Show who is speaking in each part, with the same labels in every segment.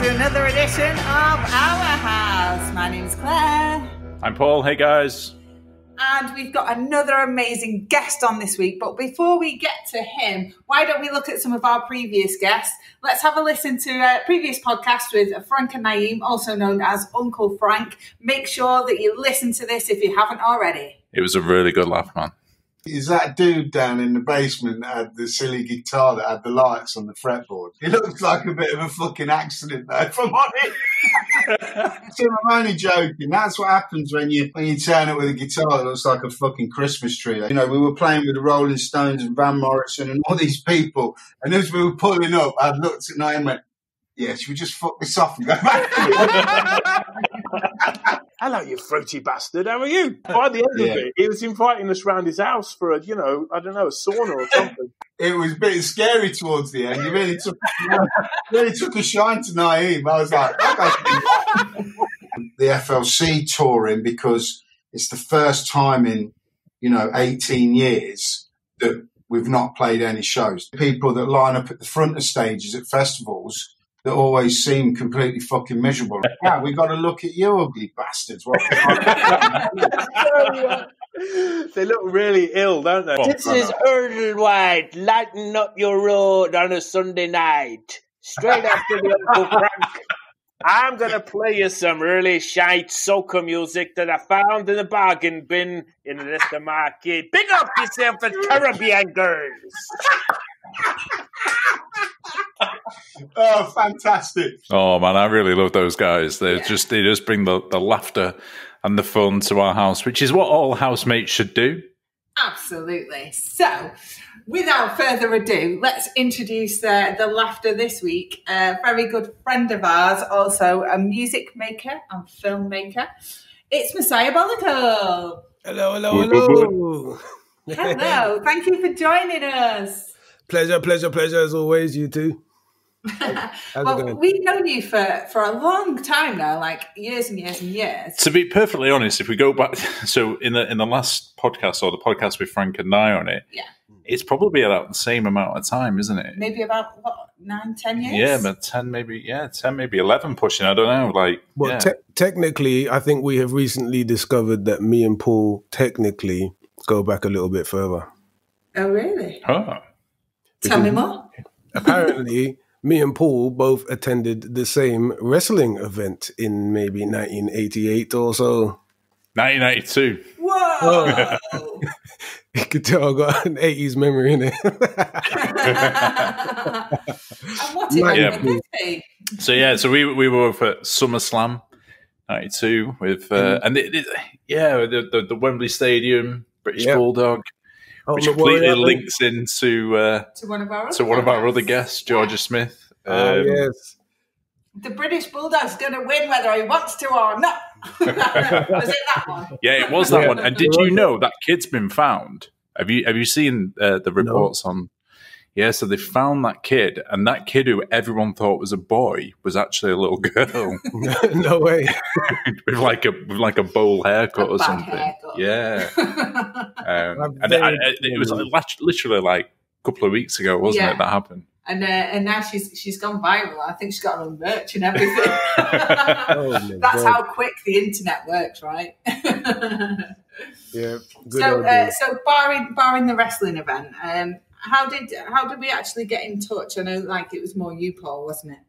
Speaker 1: to another edition of Our House. My name's Claire.
Speaker 2: I'm Paul. Hey, guys.
Speaker 1: And we've got another amazing guest on this week. But before we get to him, why don't we look at some of our previous guests? Let's have a listen to a previous podcast with Frank and Naeem, also known as Uncle Frank. Make sure that you listen to this if you haven't already.
Speaker 2: It was a really good laugh, man.
Speaker 3: Is that dude down in the basement that had the silly guitar that had the lights on the fretboard? He looks like a bit of a fucking accident, though, if I'm honest. So I'm only joking. That's what happens when you turn it with a guitar that looks like a fucking Christmas tree. You know, we were playing with the Rolling Stones and Van Morrison and all these people, and as we were pulling up, I looked at Naeem and went, yeah, should we just fuck this off and go back?
Speaker 4: Hello, you fruity bastard. How are you? By the end of it, he was inviting us round his house for a sauna or something.
Speaker 3: It was a bit scary towards the end. He really took a shine to Naeem. I was like, the FLC touring, because it's the first time in, 18 years that we've not played any shows. People that line up at the front of stages at festivals that always seem completely fucking miserable. Yeah, we got to look at you, ugly bastards.
Speaker 4: They look really ill, don't they?
Speaker 5: This is Earl White, lighten up your road on a Sunday night. Straight after the Uncle Frank. I'm going to play you some really shite soca music that I found in a bargain bin in the Leicester Market. Big up yourself at Caribbean Girls.
Speaker 3: Oh, fantastic.
Speaker 2: Oh, man, I really love those guys. They just bring the laughter and the fun to our house, which is what all housemates should do.
Speaker 1: Absolutely. So, without further ado, let's introduce the laughter this week. A very good friend of ours, also a music maker and filmmaker. It's Messiahbolical.
Speaker 6: Hello.
Speaker 1: Hello. Thank you for joining us.
Speaker 6: Pleasure as always, you two.
Speaker 1: Well, we've known you for a long time now, like years and years and years.
Speaker 2: To be perfectly honest, if we go back, so in the last podcast or the podcast with Frank and I on it, it's probably about the same amount of time, isn't it?
Speaker 1: Maybe about 9-10 years.
Speaker 2: Yeah, but 10 maybe 11 pushing. I don't know.
Speaker 6: Technically, I think we have recently discovered that me and Paul technically go back a little bit further.
Speaker 1: Oh, really?
Speaker 2: Oh.
Speaker 1: Tell me more.
Speaker 6: Apparently, me and Paul both attended the same wrestling event in maybe 1988 or so.
Speaker 2: 1992.
Speaker 1: Whoa!
Speaker 6: Oh. You could tell I got an 80s memory in it.
Speaker 1: And what did it be?
Speaker 2: So we were at SummerSlam 92 with the Wembley Stadium, British Bulldog. Which completely links into
Speaker 1: one of our
Speaker 2: other guests, Georgia Smith.
Speaker 6: Yes.
Speaker 1: The British Bulldog's going to win whether he wants to or not. Was it that one?
Speaker 2: Yeah, it was that one. And did you know that kid's been found? Have you seen the reports on? Yeah, so they found that kid, and that kid who everyone thought was a boy was actually a little girl.
Speaker 6: No way.
Speaker 2: with like a bowl haircut or something.
Speaker 1: Haircut.
Speaker 2: Yeah. It was literally like a couple of weeks ago, wasn't it? That happened.
Speaker 1: And now she's gone viral. I think she's got her own merch and everything. That's how quick the internet works, right?
Speaker 6: Yeah.
Speaker 1: So barring the wrestling event, how did we actually get in touch? I know, like, it was more you, Paul, wasn't it?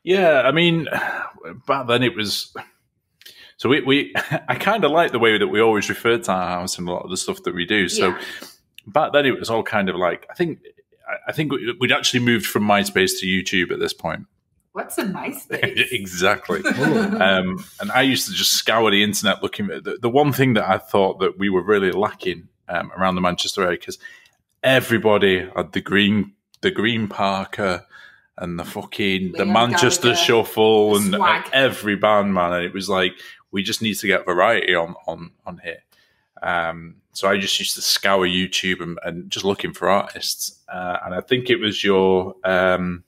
Speaker 2: Yeah, I mean, back then it was. So I kind of like the way that we always referred to our house and a lot of the stuff that we do. So back then it was all kind of like, I think we'd actually moved from MySpace to YouTube at this point.
Speaker 1: What's a MySpace?
Speaker 2: Exactly. And I used to just scour the internet looking at the one thing that I thought that we were really lacking around the Manchester area, because everybody had the green Parker and the Manchester Shuffle and every band, man. And it was like, we just need to get variety on here. So I just used to scour YouTube and just looking for artists. And I think it was your, oh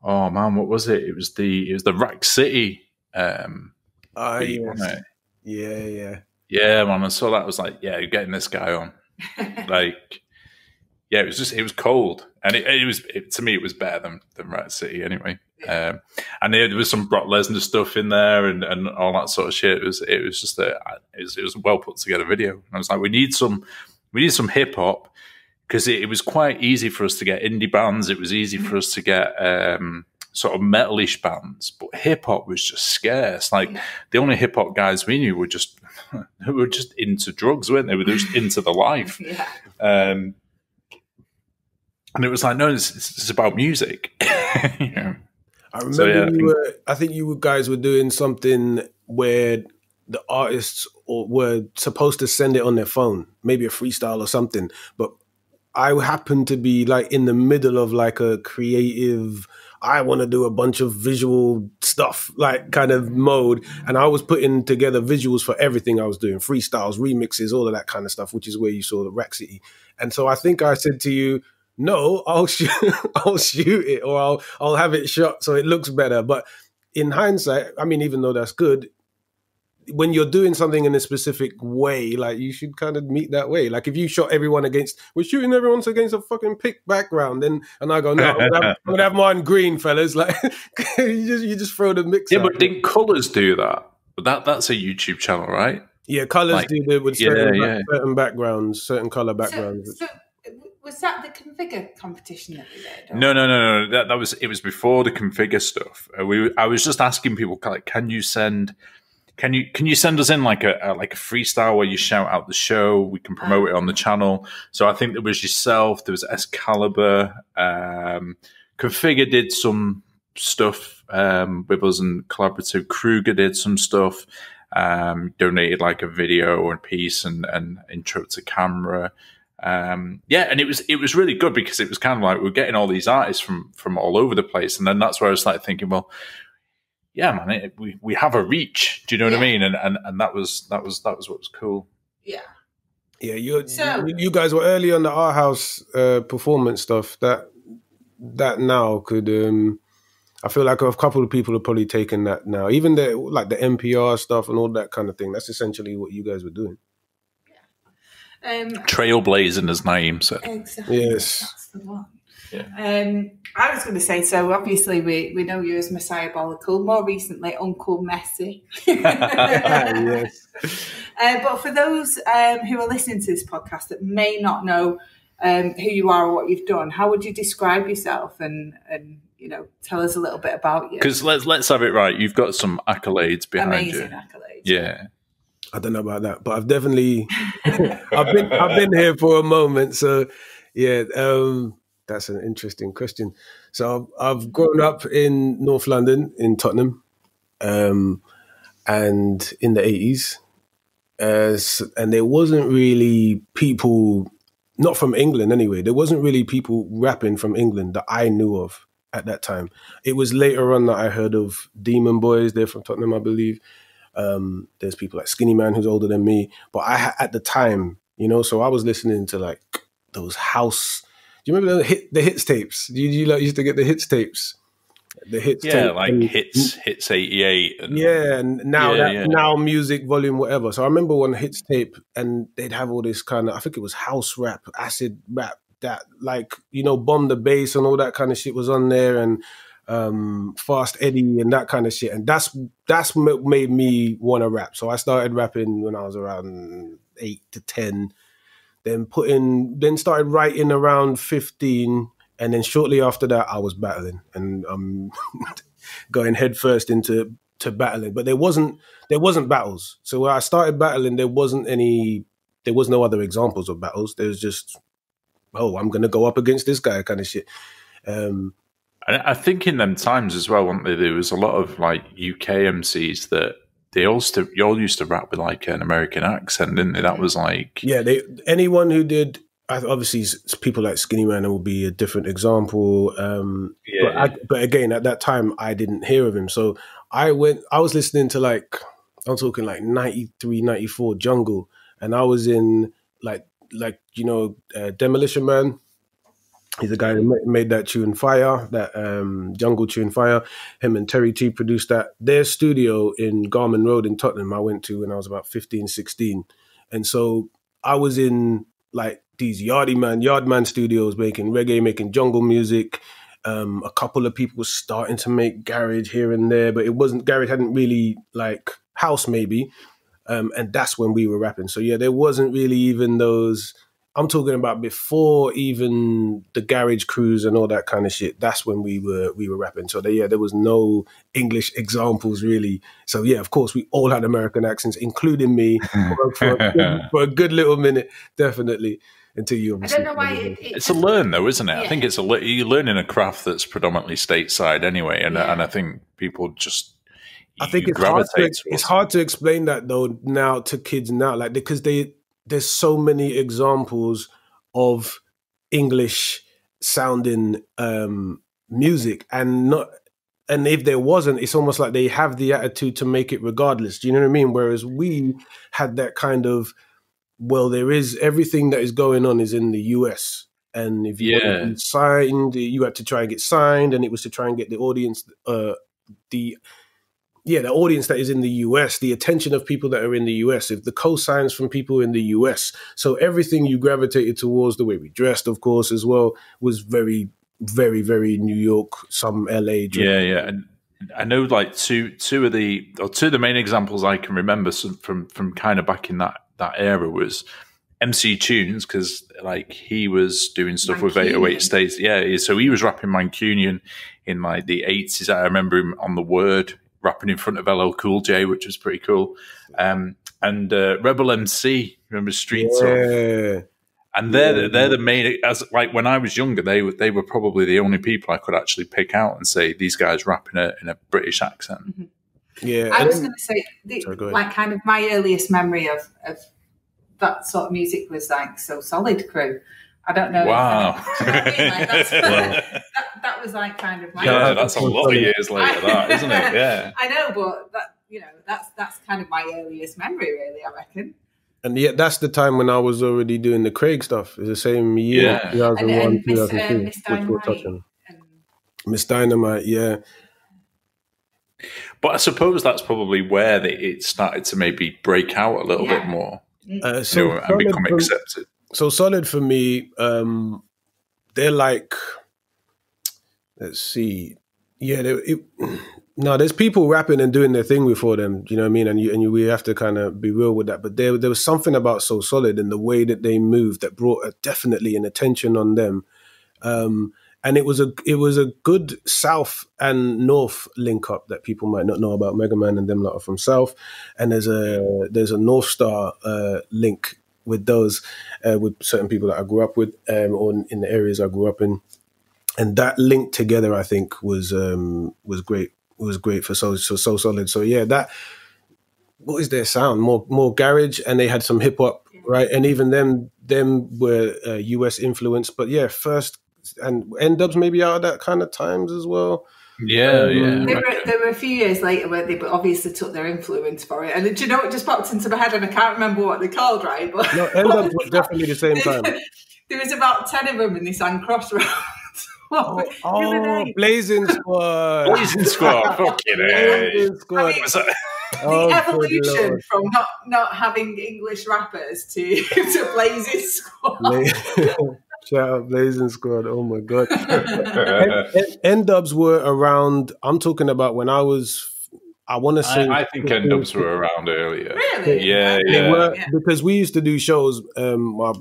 Speaker 2: man, what was it? It was the Rack City. Beat, wasn't it? Yeah, man. And so that was like, yeah, you're getting this guy on. Like, yeah, it was cold. And it was to me, it was better than Rack City anyway. And there was some Brock Lesnar stuff in there and all that sort of shit. It was just it was a well put together video. And I was like, we need some hip hop, because it was quite easy for us to get indie bands. It was easy for us to get sort of metalish bands, but hip hop was just scarce. Like the only hip hop guys we knew were just into drugs, weren't they? They were just into the life. And it was like, no, it's about music. You know?
Speaker 6: I remember I think you guys were doing something where the artists were supposed to send it on their phone, maybe a freestyle or something. But I happened to be like in the middle of like a creative, I want to do a bunch of visual stuff, like kind of mode. And I was putting together visuals for everything I was doing, freestyles, remixes, all of that kind of stuff, which is where you saw the Rack City. And so I think I said to you, no, I'll shoot it, or I'll have it shot so it looks better. But in hindsight, I mean, even though that's good, when you're doing something in a specific way, like you should kind of meet that way. Like if you shot everyone we're shooting everyone against a fucking pick background, and I go, no, I'm gonna have mine green, fellas. Like you just throw the mix.
Speaker 2: Yeah, but didn't Colours do that? But that's a YouTube channel, right?
Speaker 6: Yeah, Colours did it with certain backgrounds, certain color backgrounds.
Speaker 1: So was that the configure competition that we did? Or?
Speaker 2: No. It was before the configure stuff. I was just asking people, like, can you send us in like a freestyle where you shout out the show? We can promote it on the channel. So I think there was yourself, there was Excalibur, Configure did some stuff with us, and Collaborative Kruger did some stuff. Donated like a video or a piece and intro to camera. And it was really good, because it was kind of like we're getting all these artists from all over the place, and then that's where I was like thinking, well, yeah, man, we have a reach. Do you know what I mean? And that was what was cool.
Speaker 1: Yeah.
Speaker 6: Yeah, you guys were early on the Art House performance stuff. That now could I feel like a couple of people have probably taken that now. Even the NPR stuff and all that kind of thing. That's essentially what you guys were doing.
Speaker 2: Trailblazing, as Naeem said.
Speaker 1: Exactly.
Speaker 6: Yes.
Speaker 1: That's the one.
Speaker 2: Yeah.
Speaker 1: I was going to say, so obviously we know you as Messiahbolical, more recently Uncle Messi.
Speaker 6: Yes.
Speaker 1: But for those who are listening to this podcast that may not know who you are or what you've done, how would you describe yourself and tell us a little bit about you?
Speaker 2: Because let's have it right. You've got some accolades behind you.
Speaker 1: Amazing accolades.
Speaker 2: Yeah.
Speaker 6: I don't know about that, but I've definitely I've been here for a moment. So yeah, that's an interesting question. So I've grown up in North London, in Tottenham, and in the 80s. And there wasn't really people, not from England anyway, there wasn't really people rapping from England that I knew of at that time. It was later on that I heard of Demon Boys. They're from Tottenham, I believe. There's people like Skinny Man, who's older than me. But at the time, so I was listening to like those house. Do you remember the hits tapes? You used to get the hits tapes? The hits tape,
Speaker 2: like hits 88.
Speaker 6: And now music volume, whatever. So I remember one hits tape, and they'd have all this kind of, I think it was house rap, acid rap, that like, Bomb the Bass and all that kind of shit was on there, and Fast Eddie and that kind of shit. And that's what made me want to rap. So I started rapping when I was around 8 to 10. Then started writing around 15, and then shortly after that I was battling, and I'm going headfirst into battling. But there wasn't battles. So when I started battling, there was no other examples of battles. There was just, I'm gonna go up against this guy kind of shit.
Speaker 2: I think in them times as well, weren't there was a lot of like UK MCs that they all used to rap with like an American accent, didn't they? That was like...
Speaker 6: Yeah, anyone who did... Obviously, people like Skinny Man will be a different example. But again, at that time, I didn't hear of him. So I was listening to I'm talking like 93, 94 Jungle. And I was in Demolition Man. He's the guy who made that tune Fire, that Jungle tune Fire. Him and Terry T produced that. Their studio in Garman Road in Tottenham I went to when I was about 15, 16. And so I was in like these Yardman studios making reggae, making jungle music. A couple of people were starting to make garage here and there, but garage hadn't really, like, house maybe. And that's when we were rapping. So yeah, there wasn't really even those. I'm talking about before even the garage crews and all that kind of shit. That's when we were rapping. So there was no English examples really. So yeah, of course we all had American accents, including me, for a good little minute, definitely. Until you obviously.
Speaker 1: I don't know why
Speaker 2: it's a learn though, isn't it?
Speaker 1: Yeah.
Speaker 2: I think you're learning a craft that's predominantly stateside anyway, and I think people just.
Speaker 6: I think it's hard to explain that though now to kids now, like, because there's so many examples of English sounding music, and if there wasn't, it's almost like they have the attitude to make it regardless. Do you know what I mean? Whereas we had that kind of, well, there is everything that is going on is in the US. And if you want to be signed, you had to try and get signed, and it was to try and get the audience, the audience that is in the US, the attention of people that are in the US, if the cosigns from people in the US. So everything you gravitated towards, the way we dressed, of course, as well, was very, very, very New York, some LA.
Speaker 2: Yeah. And I know like two of the main examples I can remember from kind of back in that era was MC Tunes, because like he was doing stuff with 808 States. Yeah, so he was rapping Mancunian in like the 80s. I remember him on The Word, rapping in front of LL Cool J, which was pretty cool. And Rebel MC, remember Street Talk? And they're the main, as like when I was younger, they were probably the only people I could actually pick out and say these guys rapping in a British accent.
Speaker 1: Mm-hmm.
Speaker 6: Yeah,
Speaker 1: I was going to say, like, kind of my earliest memory of that sort of music was like So Solid Crew. I don't know.
Speaker 2: Wow.
Speaker 1: That was like kind of my.
Speaker 2: Yeah, that's a lot of years later, that, isn't it? Yeah.
Speaker 1: I know, but that's kind of my earliest memory, really, I reckon.
Speaker 6: And yeah, that's the time when I was already doing the Craig stuff. It's the same year, 2001, 2002,
Speaker 1: Miss Dynamite.
Speaker 6: Miss Dynamite, yeah.
Speaker 2: But I suppose that's probably where it started to maybe break out a little bit more, and become accepted.
Speaker 6: So Solid for me, they're like, let's see, there's people rapping and doing their thing before them. Do you know what I mean? And we have to kind of be real with that. But there was something about So Solid and the way that they moved that brought definitely an attention on them. And it was a good South and North link up that people might not know about. Mega Man and them lot are from South, and there's a North Star link with those with certain people that I grew up with, or in the areas I grew up in, and that link together I think was great. It was great for So Solid. So yeah, that, what is their sound? More garage, and they had some hip hop, right? And even them were US influenced, but yeah, first. And N-Dubs maybe out of that kind of times as well.
Speaker 2: Yeah.
Speaker 1: There were a few years later where they obviously took their influence for it. And do you know what just popped into my head? And I can't remember what they're called, right? But
Speaker 6: no, N-Dubs was definitely the same time.
Speaker 1: There was about 10 of them and they sang Crossroads.
Speaker 6: Blazing Squad.
Speaker 2: Blazing Squad. Fucking
Speaker 6: Blazing Squad.
Speaker 1: The evolution from not having English rappers to Blazing Squad.
Speaker 6: Shout out Blazing Squad. Oh my God. N-Dubs were around, I'm talking about when I want to say.
Speaker 2: I think N-Dubs were around earlier.
Speaker 1: Really?
Speaker 2: Yeah.
Speaker 6: They were, because we used to do shows, my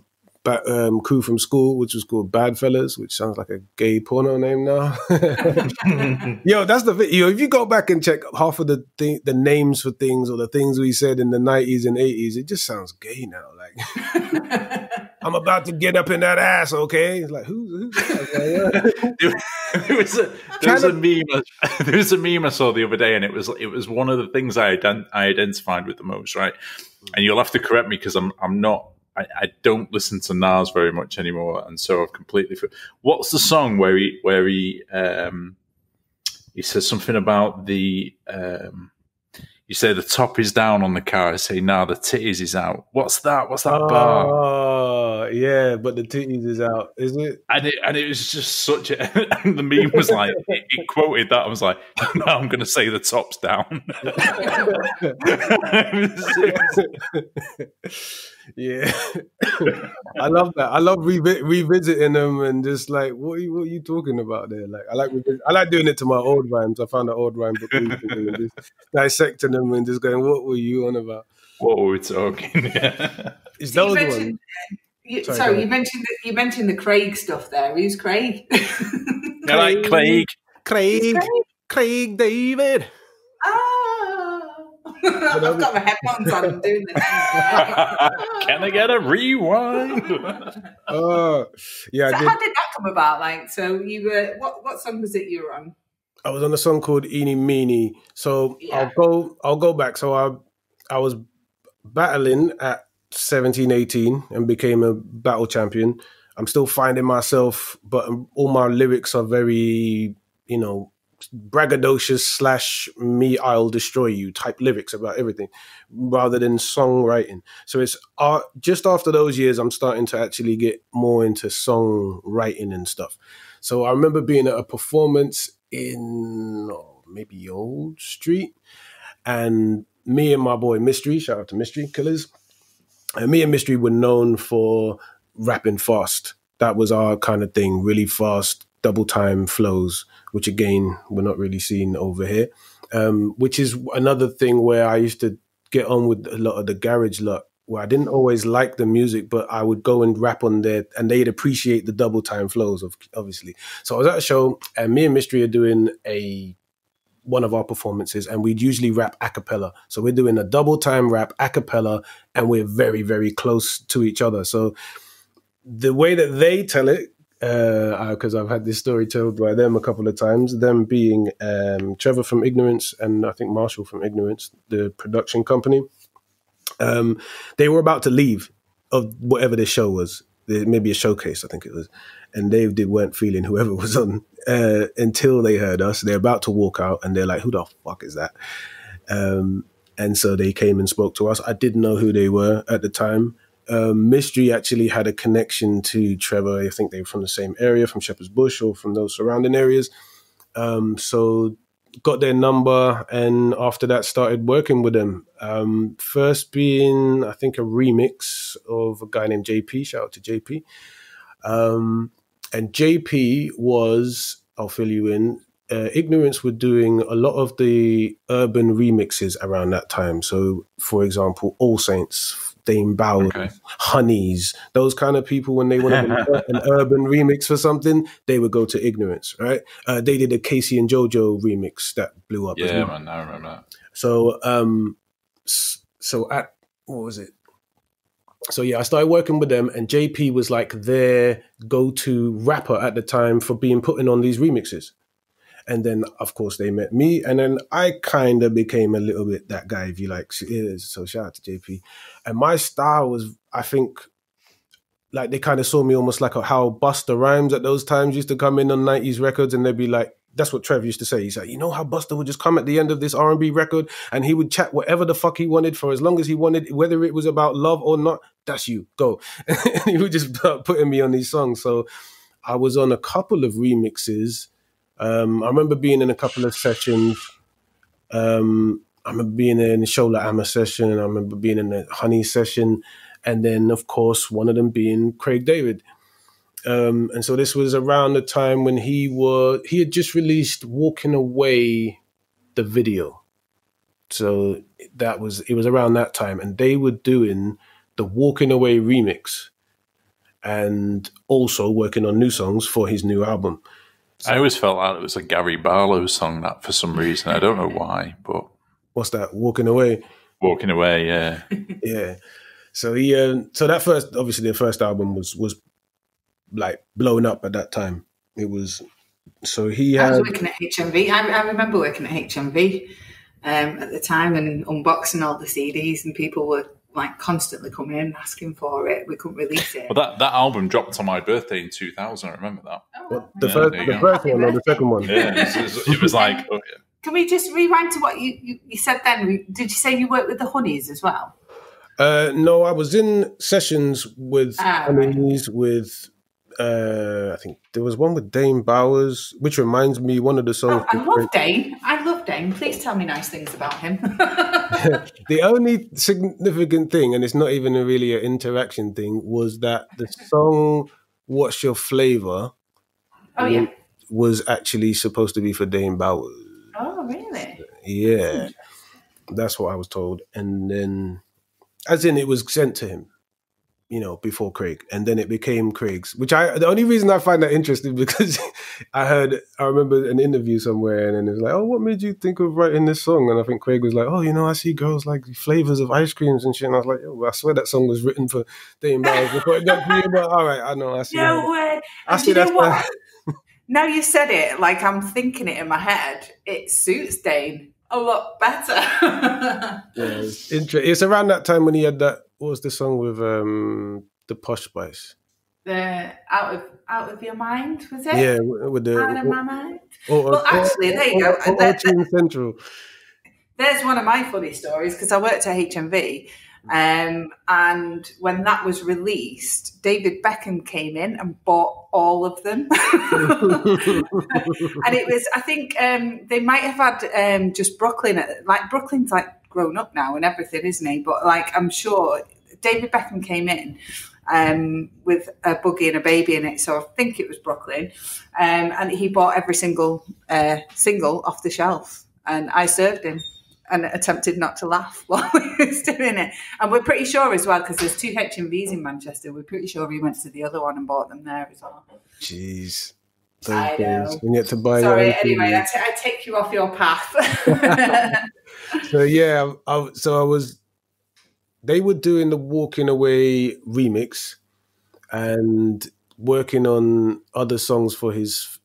Speaker 6: crew from school, which was called Bad Fellas, which sounds like a gay porno name now. Yo, that's the thing. If you go back and check half of the names for things or the things we said in the 90s and 80s, it just sounds gay now. Like, I'm about to get up in that ass, okay? It's like, who's that?
Speaker 2: There was a meme I saw the other day, and it was one of the things I identified with the most, right? And you'll have to correct me because I'm not. I don't listen to Nas very much anymore, and so I've completely. What's the song where he says something about the? You say the top is down on the car. I say now the titties is out. What's that? What's that bar?
Speaker 6: Yeah, but the titties is out, is it?
Speaker 2: And it was just such a. And the meme was like, it quoted that. I was like, now I'm going to say the top's down.
Speaker 6: Yeah, I love that. I love revisiting them and just like, what are you talking about there? Like, I like doing it to my old rhymes. I found an old rhyme book recently and just dissecting them and just going, what were you on about?
Speaker 2: What were we talking?
Speaker 6: It's
Speaker 1: So
Speaker 6: those
Speaker 1: you
Speaker 6: ones.
Speaker 1: mentioned, you mentioned the Craig stuff there. Who's Craig?
Speaker 2: I like
Speaker 6: Craig David.
Speaker 1: Oh, I've got my headphones on. I'm doing the thing.
Speaker 2: Can I get a rewind?
Speaker 6: Yeah.
Speaker 1: So how did that come about? Like, so you were what song was it you were on?
Speaker 6: I was on a song called Eeny Meeny. So yeah. I'll go back. So I was battling at 17, 18 and became a battle champion. I'm still finding myself, but all my lyrics are very, braggadocious / me, I'll destroy you type lyrics about everything rather than songwriting. So it's just after those years, I'm starting to actually get more into songwriting and stuff. So I remember being at a performance in maybe Old Street, and me and my boy Mystery, shout out to Mystery Killers, and me and Mystery were known for rapping fast. That was our kind of thing, really fast, double time flows, which again, we're not really seeing over here, which is another thing where I used to get on with a lot of the garage lot, where I didn't always like the music, but I would go and rap on there and they'd appreciate the double time flows, obviously. So I was at a show and me and Mystery are doing one of our performances, and we'd usually rap a cappella. So we're doing a double time rap a cappella, and we're very, very close to each other. So the way that they tell it, because I've had this story told by them a couple of times, them being Trevor from Ignorance and I think Marshall from Ignorance, the production company, they were about to leave of whatever the show was. Maybe a showcase, I think it was. And they weren't feeling whoever was on until they heard us. They're about to walk out and they're like, who the fuck is that? And so they came and spoke to us. I didn't know who they were at the time. Mystery actually had a connection to Trevor. I think they were from the same area, from Shepherd's Bush or from those surrounding areas. So got their number, and after that started working with them. First being, I think, a remix of a guy named JP. Shout out to JP. And JP was, I'll fill you in, Ignorance were doing a lot of the urban remixes around that time. So, for example, All Saints, Dame Bowers, Honeys, those kind of people, when they wanted an urban remix for something, they would go to Ignorance, right? They did a Casey and JoJo remix that blew up.
Speaker 2: Yeah, man, I remember that.
Speaker 6: So, at, what was it? So yeah, I started working with them, and JP was like their go-to rapper at the time for putting on these remixes. And then, of course, they met me, and then I kind of became a little bit that guy, if you like. So shout out to JP. And my style was, I think, like they kind of saw me almost like how Busta Rhymes at those times used to come in on 90s records, and they'd be like, that's what Trev used to say. He's like, you know how Busta would just come at the end of this R&B record and he would chat whatever the fuck he wanted for as long as he wanted, whether it was about love or not, that's you, go. And he would just start putting me on these songs. So I was on a couple of remixes. I remember being in a couple of sessions. I remember being in the Shola Amma session, and I remember being in the Honey session. And then, of course, one of them being Craig David. And so this was around the time when he had just released Walking Away, the video. So it was around that time, and they were doing the Walking Away remix and also working on new songs for his new album. So,
Speaker 2: I always felt like it was a Gary Barlow song, that, for some reason. I don't know why, but...
Speaker 6: What's that? Walking Away?
Speaker 2: Walking Away, yeah.
Speaker 6: Yeah. So so that the first album was like blowing up at that time. It was, so he had...
Speaker 1: I was working at HMV. I remember working at HMV at the time and unboxing all the CDs, and people were like constantly coming in asking for it. We couldn't release it.
Speaker 2: Well, that album dropped on my birthday in 2000. I remember that.
Speaker 6: Well, the first one or the second one?
Speaker 2: Yeah, it was like... Oh, yeah.
Speaker 1: Can we just rewind to what you said then? Did you say you worked with the Honeys as well?
Speaker 6: No, I was in sessions with Honey's, with I think there was one with Dane Bowers, which reminds me one of the songs.
Speaker 1: I love Dane. I love Dane. Please tell me nice things about him.
Speaker 6: The only significant thing, and it's not even really an interaction thing, was that the song "What's Your Flavor" was actually supposed to be for Dane Bowers.
Speaker 1: Oh, really?
Speaker 6: Yeah, that's what I was told. And then, as in, it was sent to him, before Craig, and then it became Craig's. The only reason I find that interesting because I remember an interview somewhere, and then it was like, "Oh, what made you think of writing this song?" And I think Craig was like, "Oh, I see girls like flavors of ice creams and shit." And I was like, "Oh, I swear that song was written for Dane Bowers before it got to you." But all right, I know. I see.
Speaker 1: No way.
Speaker 6: I see that's why.
Speaker 1: Now you said it, like I'm thinking it in my head. It suits Dane a lot better.
Speaker 6: Yeah, it's around that time when he had that. What was the song with the Posh Spice?
Speaker 1: The out of your mind, was it?
Speaker 6: Yeah, with the
Speaker 1: out of my mind. Actually, there you go.
Speaker 6: Central.
Speaker 1: There's one of my funny stories because I worked at HMV, and when that was released, David Beckham came in and bought all of them. And it was, I think they might have had just Brooklyn, like Brooklyn's like grown up now and everything, isn't he? But like I'm sure David Beckham came in with a buggy and a baby in it, so I think it was Brooklyn, and he bought every single off the shelf, and I served him and attempted not to laugh while we was doing it. And we're pretty sure as well, because there's 2 HMVs in Manchester, we're pretty sure he went to the other one and bought them there as well.
Speaker 6: Jeez.
Speaker 1: I know.
Speaker 6: When you had to buy
Speaker 1: Sorry, anyway, I take you off your path.
Speaker 6: So yeah, they were doing the Walking Away remix and working on other songs for his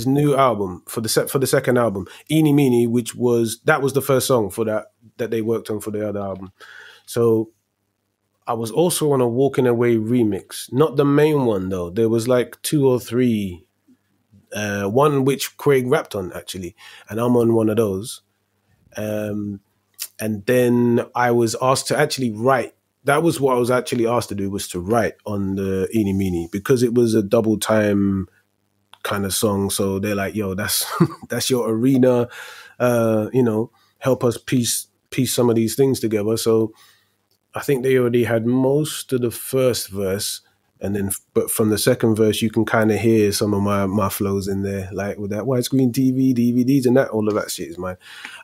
Speaker 6: new album, for the second album, Eeny Meeny, that was the first song for that they worked on for the other album. So I was also on a Walking Away remix, not the main one though. There was like 2 or 3, one which Craig rapped on actually, and I'm on one of those. And then I was asked to actually write. That was what I was actually asked to do, was to write on the Eeny Meeny, because it was a double time kind of song. So they're like, "Yo, that's your arena, help us piece some of these things together." So I think they already had most of the first verse, but from the second verse you can kind of hear some of my flows in there, like with that widescreen TV, DVDs, and that all of that shit is mine.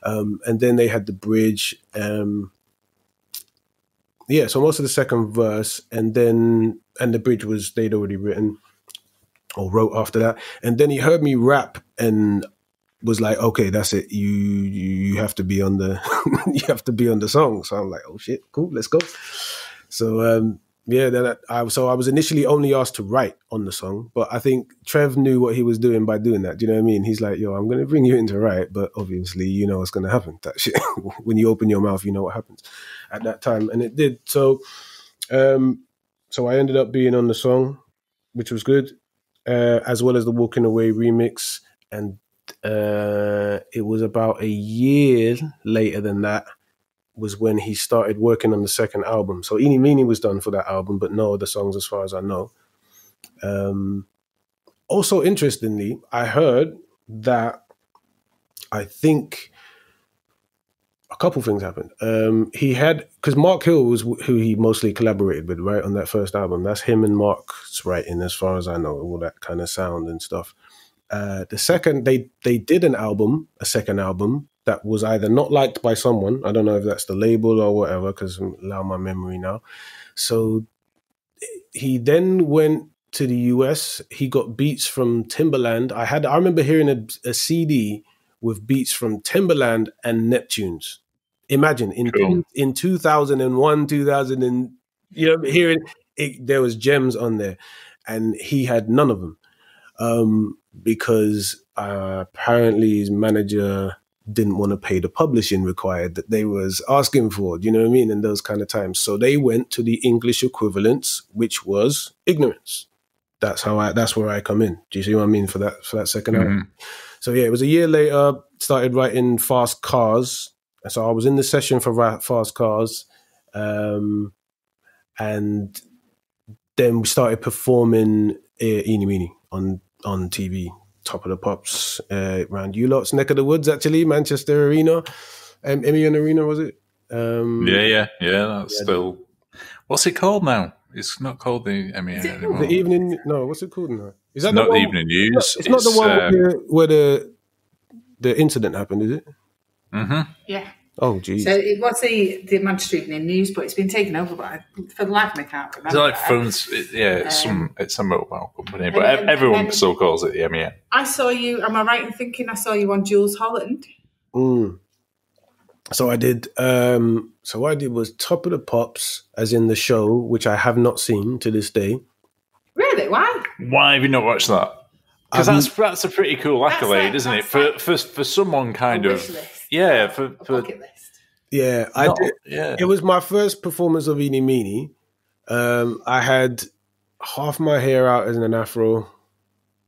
Speaker 6: And then they had the bridge. So most of the second verse, and the bridge they'd already written or wrote after that. And then he heard me rap and was like, "Okay, that's it. You have to be on the you have to be on the song." So I'm like, "Oh shit, cool, let's go." So then I was initially only asked to write on the song, but I think Trev knew what he was doing by doing that. Do you know what I mean? He's like, "Yo, I'm going to bring you in to write, but obviously you know what's going to happen." That shit, when you open your mouth, you know what happens at that time, and it did. So, so I ended up being on the song, which was good, as well as the Walking Away remix, and it was about a year later than that was when he started working on the second album. So Eeny Meeny was done for that album, but no other songs as far as I know. Also, interestingly, I heard that I think a couple things happened. Because Mark Hill was who he mostly collaborated with, right, on that first album. That's him and Mark's writing, as far as I know, all that kind of sound and stuff. The second, they did a second album that was either not liked by someone. I don't know if that's the label or whatever, because allow my memory now. So he then went to the US. He got beats from Timbaland. I remember hearing a CD with beats from Timbaland and Neptunes. Imagine in 2001, 2000, and hearing it, there was gems on there, and he had none of them because apparently his manager didn't want to pay the publishing required that they was asking for. Do you know what I mean? In those kind of times, so they went to the English equivalents, which was Ignorance. That's where I come in. Do you see what I mean for that second album? So yeah, it was a year later. Started writing Fast Cars. So I was in the session for Fast Cars, and then we started performing Eeny Meeny on TV, Top of the Pops, around you lot's neck of the woods, actually, Manchester Arena, Emian Arena, was it?
Speaker 2: Yeah. That's still. What's it called now? It's not called the Emian anymore.
Speaker 6: The evening. No, what's it called now? Is that
Speaker 2: It's not the Evening News.
Speaker 6: It's not the one where the incident happened, is it?
Speaker 2: Mm-hmm.
Speaker 1: Yeah.
Speaker 6: Oh, geez.
Speaker 1: So it was the Manchester Evening News, but it's been taken over by, for the life of me, I can't remember.
Speaker 2: It's like phones. It's a mobile company, but everyone still calls it the MEN.
Speaker 1: I saw you. Am I right in thinking I saw you on Jules Holland?
Speaker 6: So I did. So what I did was Top of the Pops, as in the show, which I have not seen to this day.
Speaker 1: Really? Why?
Speaker 2: Why have you not watched that? Because that's a pretty cool accolade, isn't it? For someone kind of
Speaker 1: list.
Speaker 2: Yeah,
Speaker 1: for bucket list.
Speaker 6: Yeah, I did. Yeah. It was my first performance of Eeny Meeny. I had half my hair out as an afro.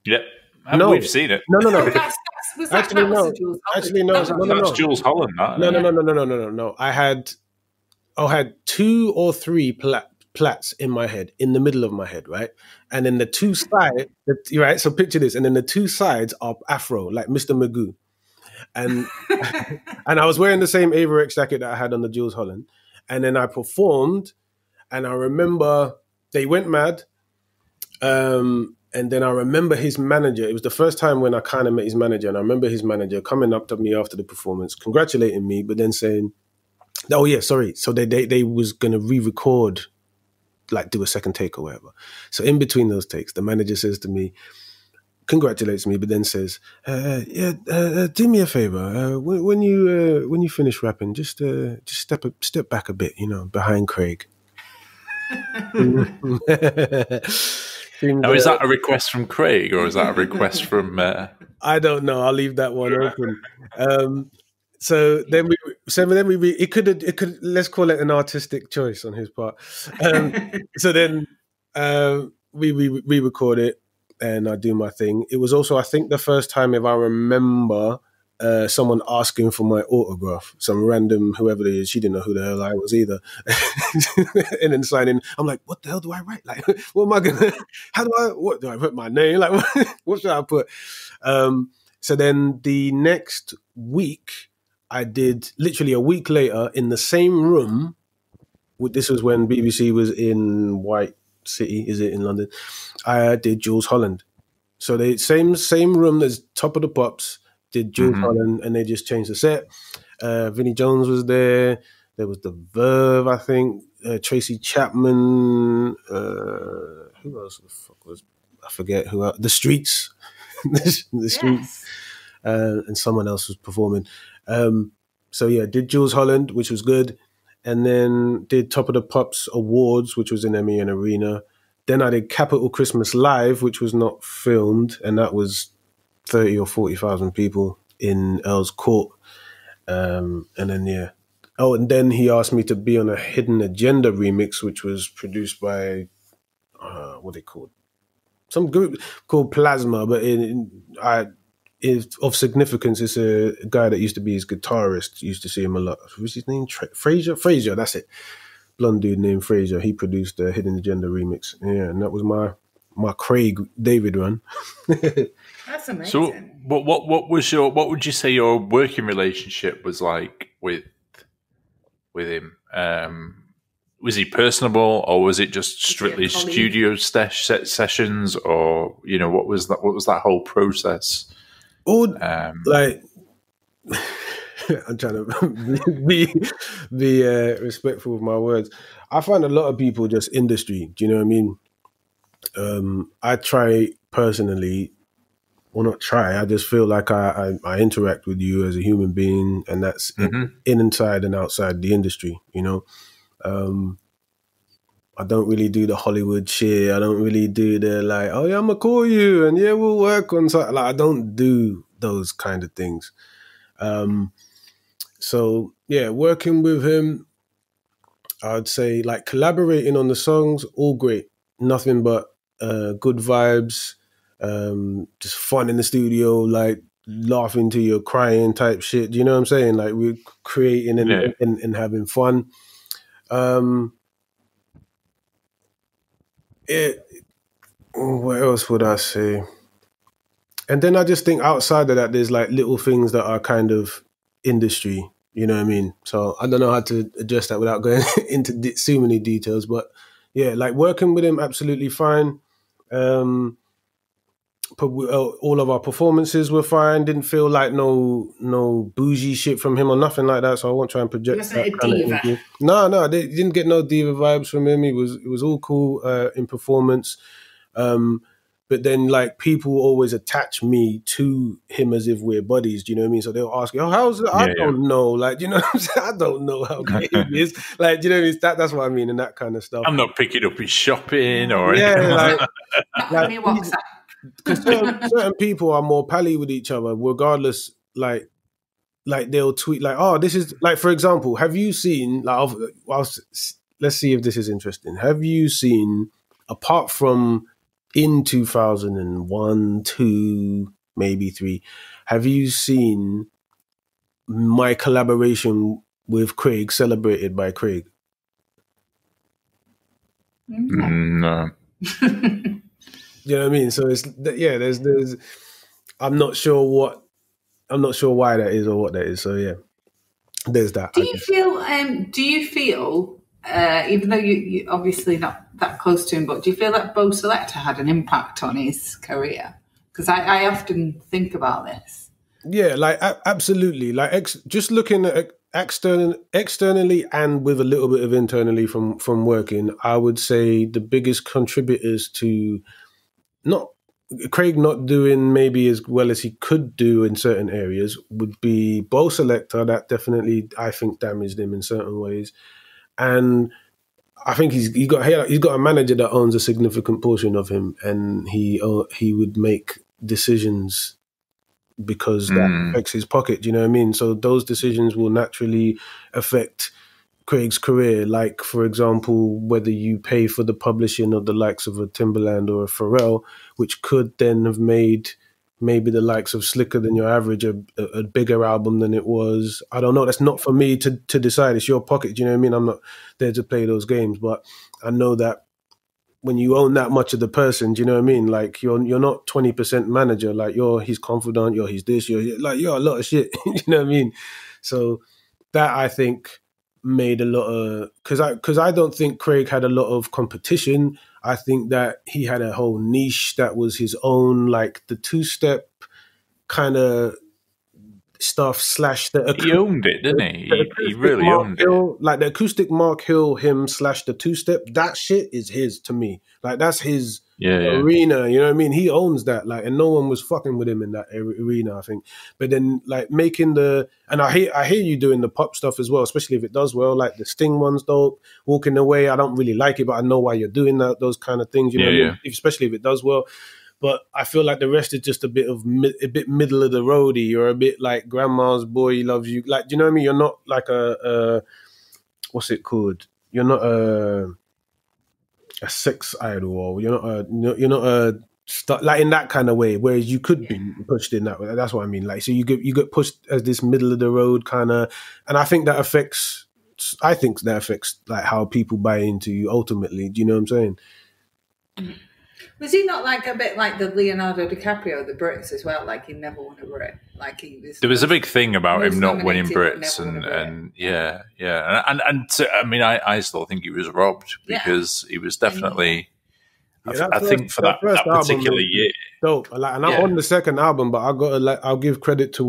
Speaker 2: Yep. We've seen it.
Speaker 6: No.
Speaker 2: Actually, no. That's Jules Holland.
Speaker 6: No. I had 2 or 3 plaits in my head, in the middle of my head, right? And then the 2 sides, right? So picture this, and then the 2 sides are afro, like Mr. Magoo. And and I was wearing the same Avirex jacket that I had on the Jules Holland. And then I performed, and I remember they went mad. And then I remember his manager. It was the first time when I kind of met his manager, and I remember his manager coming up to me after the performance, congratulating me, but then saying, "Oh yeah, sorry." So they was gonna re-record, like do a second take or whatever. So in between those takes, the manager says to me, congratulates me, but then says, "Do me a favor. When you finish rapping, just step back a bit, behind Craig."
Speaker 2: Now, is that a request from Craig, or is that a request from?
Speaker 6: I don't know. I'll leave that one open. So then it could let's call it an artistic choice on his part. So then we record it. And I do my thing. It was also, I think, the first time, if I remember, someone asking for my autograph. Some random, whoever it is, she didn't know who the hell I was either. And then signing, I'm like, what the hell do I write? Like, what am I going to, what do I put my name? Like, what should I put? So then the next week, I did, literally a week later, in the same room, this was when BBC was in White City, is it in London? I did Jules Holland. So they same room as Top of the Pops, did Jules Holland, and they just changed the set. Vinnie Jones was there. There was the Verve, I think. Tracy Chapman. Who else the fuck was? I forget who else. The Streets. the Streets. And someone else was performing. So yeah, did Jules Holland, which was good. And then did Top of the Pops Awards, which was in Emian Arena. Then I did Capital Christmas Live, which was not filmed, and that was 30 or 40,000 people in Earl's Court. And then, yeah. Oh, and then he asked me to be on a Hidden Agenda remix, which was produced by, what they called? Some group called Plasma, but is of significance. It's a guy that used to be his guitarist. Used to see him a lot. What's his name? Fraser, that's it. Blonde dude named Fraser. He produced the Hidden Agenda remix. Yeah, and that was my Craig David run.
Speaker 1: That's amazing.
Speaker 2: So, what would you say your working relationship was like with him? Was he personable, or was it just strictly studio sessions, or what was that whole process?
Speaker 6: Like, I'm trying to be respectful with my words. I find a lot of people just industry. Do you know what I mean? I try personally, or not try. I just feel like I interact with you as a human being, and that's inside and outside the industry. I don't really do the Hollywood shit. I don't really do the like, oh yeah, I'm gonna call you and yeah, we'll work on something. Like, I don't do those kind of things. So yeah, working with him, I'd say like collaborating on the songs, all great. Nothing but good vibes, just fun in the studio, like laughing till you're crying type shit. Do you know what I'm saying? Like we're creating and having fun. What else would I say? And then I just think outside of that, there's like little things that are kind of industry, you know what I mean? So I don't know how to address that without going into too many details. But yeah, like working with him, absolutely fine. All of our performances were fine. Didn't feel like no bougie shit from him or nothing like that. So I won't try and project
Speaker 1: Wasn't
Speaker 6: that
Speaker 1: a
Speaker 6: kind of
Speaker 1: diva.
Speaker 6: energy. No, they didn't get no diva vibes from him. It was all cool in performance. But then, like, people always attach me to him as if we're buddies. Do you know what I mean? So they'll ask, "Oh, how's it?" I don't know. Like, you know what I'm saying? I don't know how great it is. Like, do you know what I mean? That's what I mean, and that kind of stuff.
Speaker 2: I'm not picking up his shopping or anything like that.
Speaker 1: Not in WhatsApp.
Speaker 6: Because certain people are more pally with each other, regardless. Like they'll tweet like, "Oh, this is like," for example, have you seen? Like, let's see if this is interesting. Have you seen, apart from in 2001, 2, maybe 3, have you seen my collaboration with Craig celebrated by Craig?
Speaker 2: No.
Speaker 6: You know what I mean? So it's there's I'm not sure why that is or what that is. So yeah, there's that.
Speaker 1: Do you feel even though you obviously not that close to him, but do you feel that Bo Selector had an impact on his career? Because I often think about this.
Speaker 6: Yeah, like absolutely. Like just looking at externally and with a little bit of internally from working, I would say the biggest contributors to Craig not doing maybe as well as he could do in certain areas would be Bo Selector. That definitely, I think, damaged him in certain ways. And I think he's got a manager that owns a significant portion of him, and he would make decisions because that affects his pocket. Do you know what I mean? So those decisions will naturally affect Craig's career. Like, for example, whether you pay for the publishing of the likes of a Timbaland or a Pharrell, which could then have made maybe the likes of Slicker Than Your Average a bigger album than it was. I don't know. That's not for me to decide. It's your pocket. Do you know what I mean? I'm not there to play those games, but I know that when you own that much of the person, do you know what I mean? Like, you're not 20% manager. Like, you're his confidant, you're his this, you're a lot of shit. You know what I mean? So that, I think, made a lot of, because I don't think Craig had a lot of competition. I think that he had a whole niche that was his own, like the two-step kind of stuff /
Speaker 2: he owned it, didn't he? He really owned it.
Speaker 6: Like the acoustic Mark Hill, him / the two-step, that shit is his to me. Like, that's his arena, you know what I mean? He owns that, like, and no one was fucking with him in that arena, I think. But then, like, making and I hear you doing the pop stuff as well, especially if it does well. Like the Sting one's dope. Walking Away, I don't really like it, but I know why you're doing those kind of things, you know what I mean? Especially if it does well. But I feel like the rest is just a bit middle of the roady. You're a bit like Grandma's Boy Loves You. Like, do you know what I mean? You're not like a what's it called? You're not a sex idol, or you're not a like in that kind of way. Whereas you could be pushed in that way. That's what I mean. Like, so you get pushed as this middle of the road kind of, and I think that affects like how people buy into you ultimately. Do you know what I'm saying?
Speaker 1: Was he not like a bit like the Leonardo DiCaprio, the Brits as well? Like, he never won a Brit. Like, he was. There
Speaker 2: was a big thing about him not winning Brits, and I mean, I still think he was robbed because he was definitely. I think for that particular year,
Speaker 6: dope. Like, and I'm on the second album, but I'll give credit to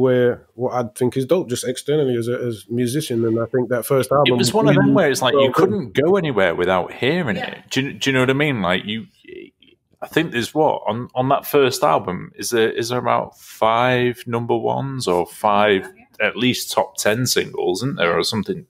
Speaker 6: what I think is dope, just externally as a musician. And I think that first album,
Speaker 2: it was one of them where it's like you couldn't go anywhere without hearing it. Do you know what I mean? Like, I think there's on that first album, is there about 5 number ones or 5 at least top 10 singles, isn't there, or something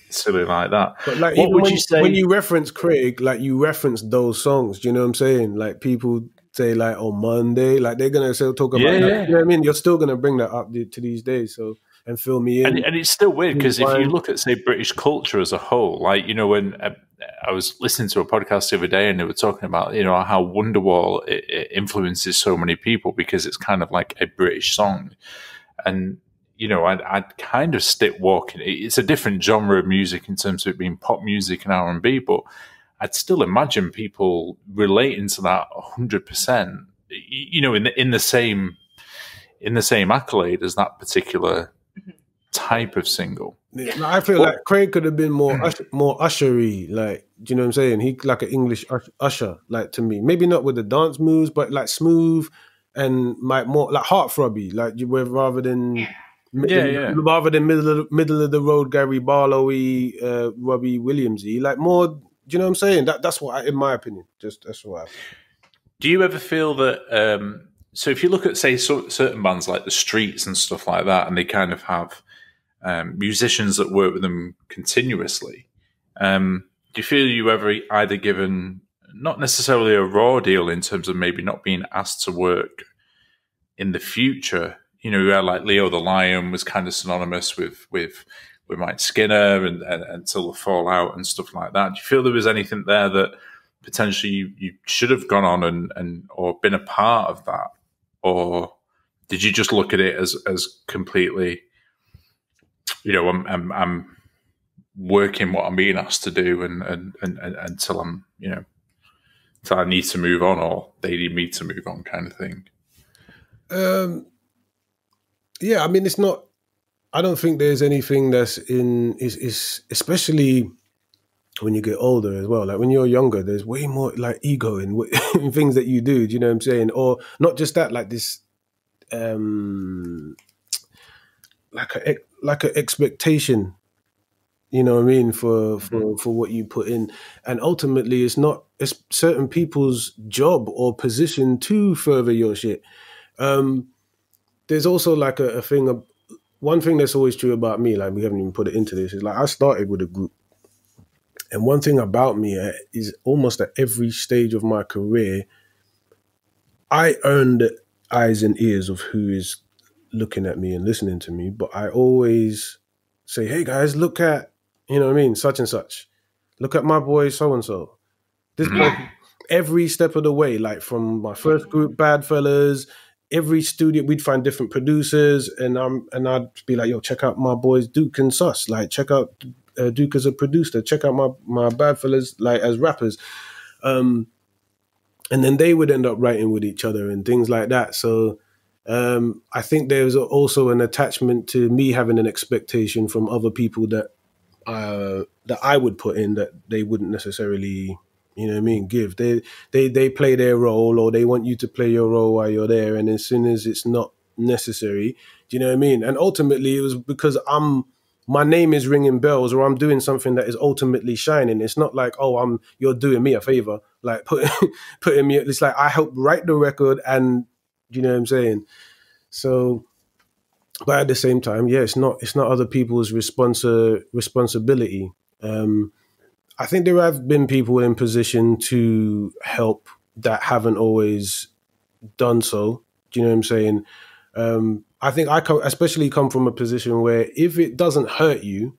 Speaker 2: silly like that?
Speaker 6: But like, what would you say when you reference Craig? Like, you reference those songs. Do you know what I'm saying? Like, people say like on Monday, like they're gonna still talk about that. You know what I mean? You're still gonna bring that up to these days. So. And fill me in.
Speaker 2: And it's still weird because if you look at, say, British culture as a whole, like, you know, when I was listening to a podcast the other day and they were talking about, you know, how Wonderwall it influences so many people because it's kind of like a British song. And I'd kind of stick walking. It's a different genre of music in terms of it being pop music and R&B, but I'd still imagine people relating to that 100%. In the same accolade as that particular type of single.
Speaker 6: Yeah, I feel like Craig could have been more ushery, like, do you know what I'm saying? He like an English usher, like, to me. Maybe not with the dance moves, but like smooth and like more like heartthrobby, like rather than middle of the road Gary Barlow-y, Robbie Williams-y, like more. Do you know what I'm saying? That's what, in my opinion, that's what I feel.
Speaker 2: Do you ever feel that? So if you look at, say, certain bands like the Streets and stuff like that, and they kind of have musicians that work with them continuously, do you feel you ever either given not necessarily a raw deal in terms of maybe not being asked to work in the future? You had like Leo the Lion was kind of synonymous with Mike Skinner and until the Fallout and stuff like that. Do you feel there was anything there that potentially you should have gone on and or been a part of that? Or did you just look at it as completely, I'm working what I'm being asked to do and until I'm, until I need to move on or they need me to move on kind of thing?
Speaker 6: Yeah, I mean, it's not, I don't think there's anything that's is especially when you get older as well. Like when you're younger, there's way more like ego in things that you do. Do you know what I'm saying? Or not just that, like this, like a expectation. You know what I mean, for what you put in, and ultimately, it's certain people's job or position to further your shit. There's also like a thing of one thing that's always true about me. Like we haven't even put it into this. Is like I started with a group. And one thing about me is almost at every stage of my career, I earn the eyes and ears of who is looking at me and listening to me. But I always say, hey guys, look at, you know what I mean, such and such. Look at my boy so-and-so. This person, every step of the way, like from my first group, Bad Fellas, every studio, we'd find different producers and I'd be like, yo, check out my boys Duke and Sus. Like, check out Duke as a producer, check out my Bad Fellas like as rappers, and then they would end up writing with each other and things like that. So I think there's also an attachment to me having an expectation from other people that I would put in that they wouldn't necessarily, you know what I mean, give. They play their role or they want you to play your role while you're there, and as soon as it's not necessary, do you know what I mean? And ultimately it was because my name is ringing bells or I'm doing something that is ultimately shining. It's not like, oh, you're doing me a favor, like putting me, it's like I helped write the record and, you know what I'm saying? So, but at the same time, yeah, it's not other people's responsibility. I think there have been people in position to help that haven't always done so. Do you know what I'm saying? I think I especially come from a position where if it doesn't hurt you,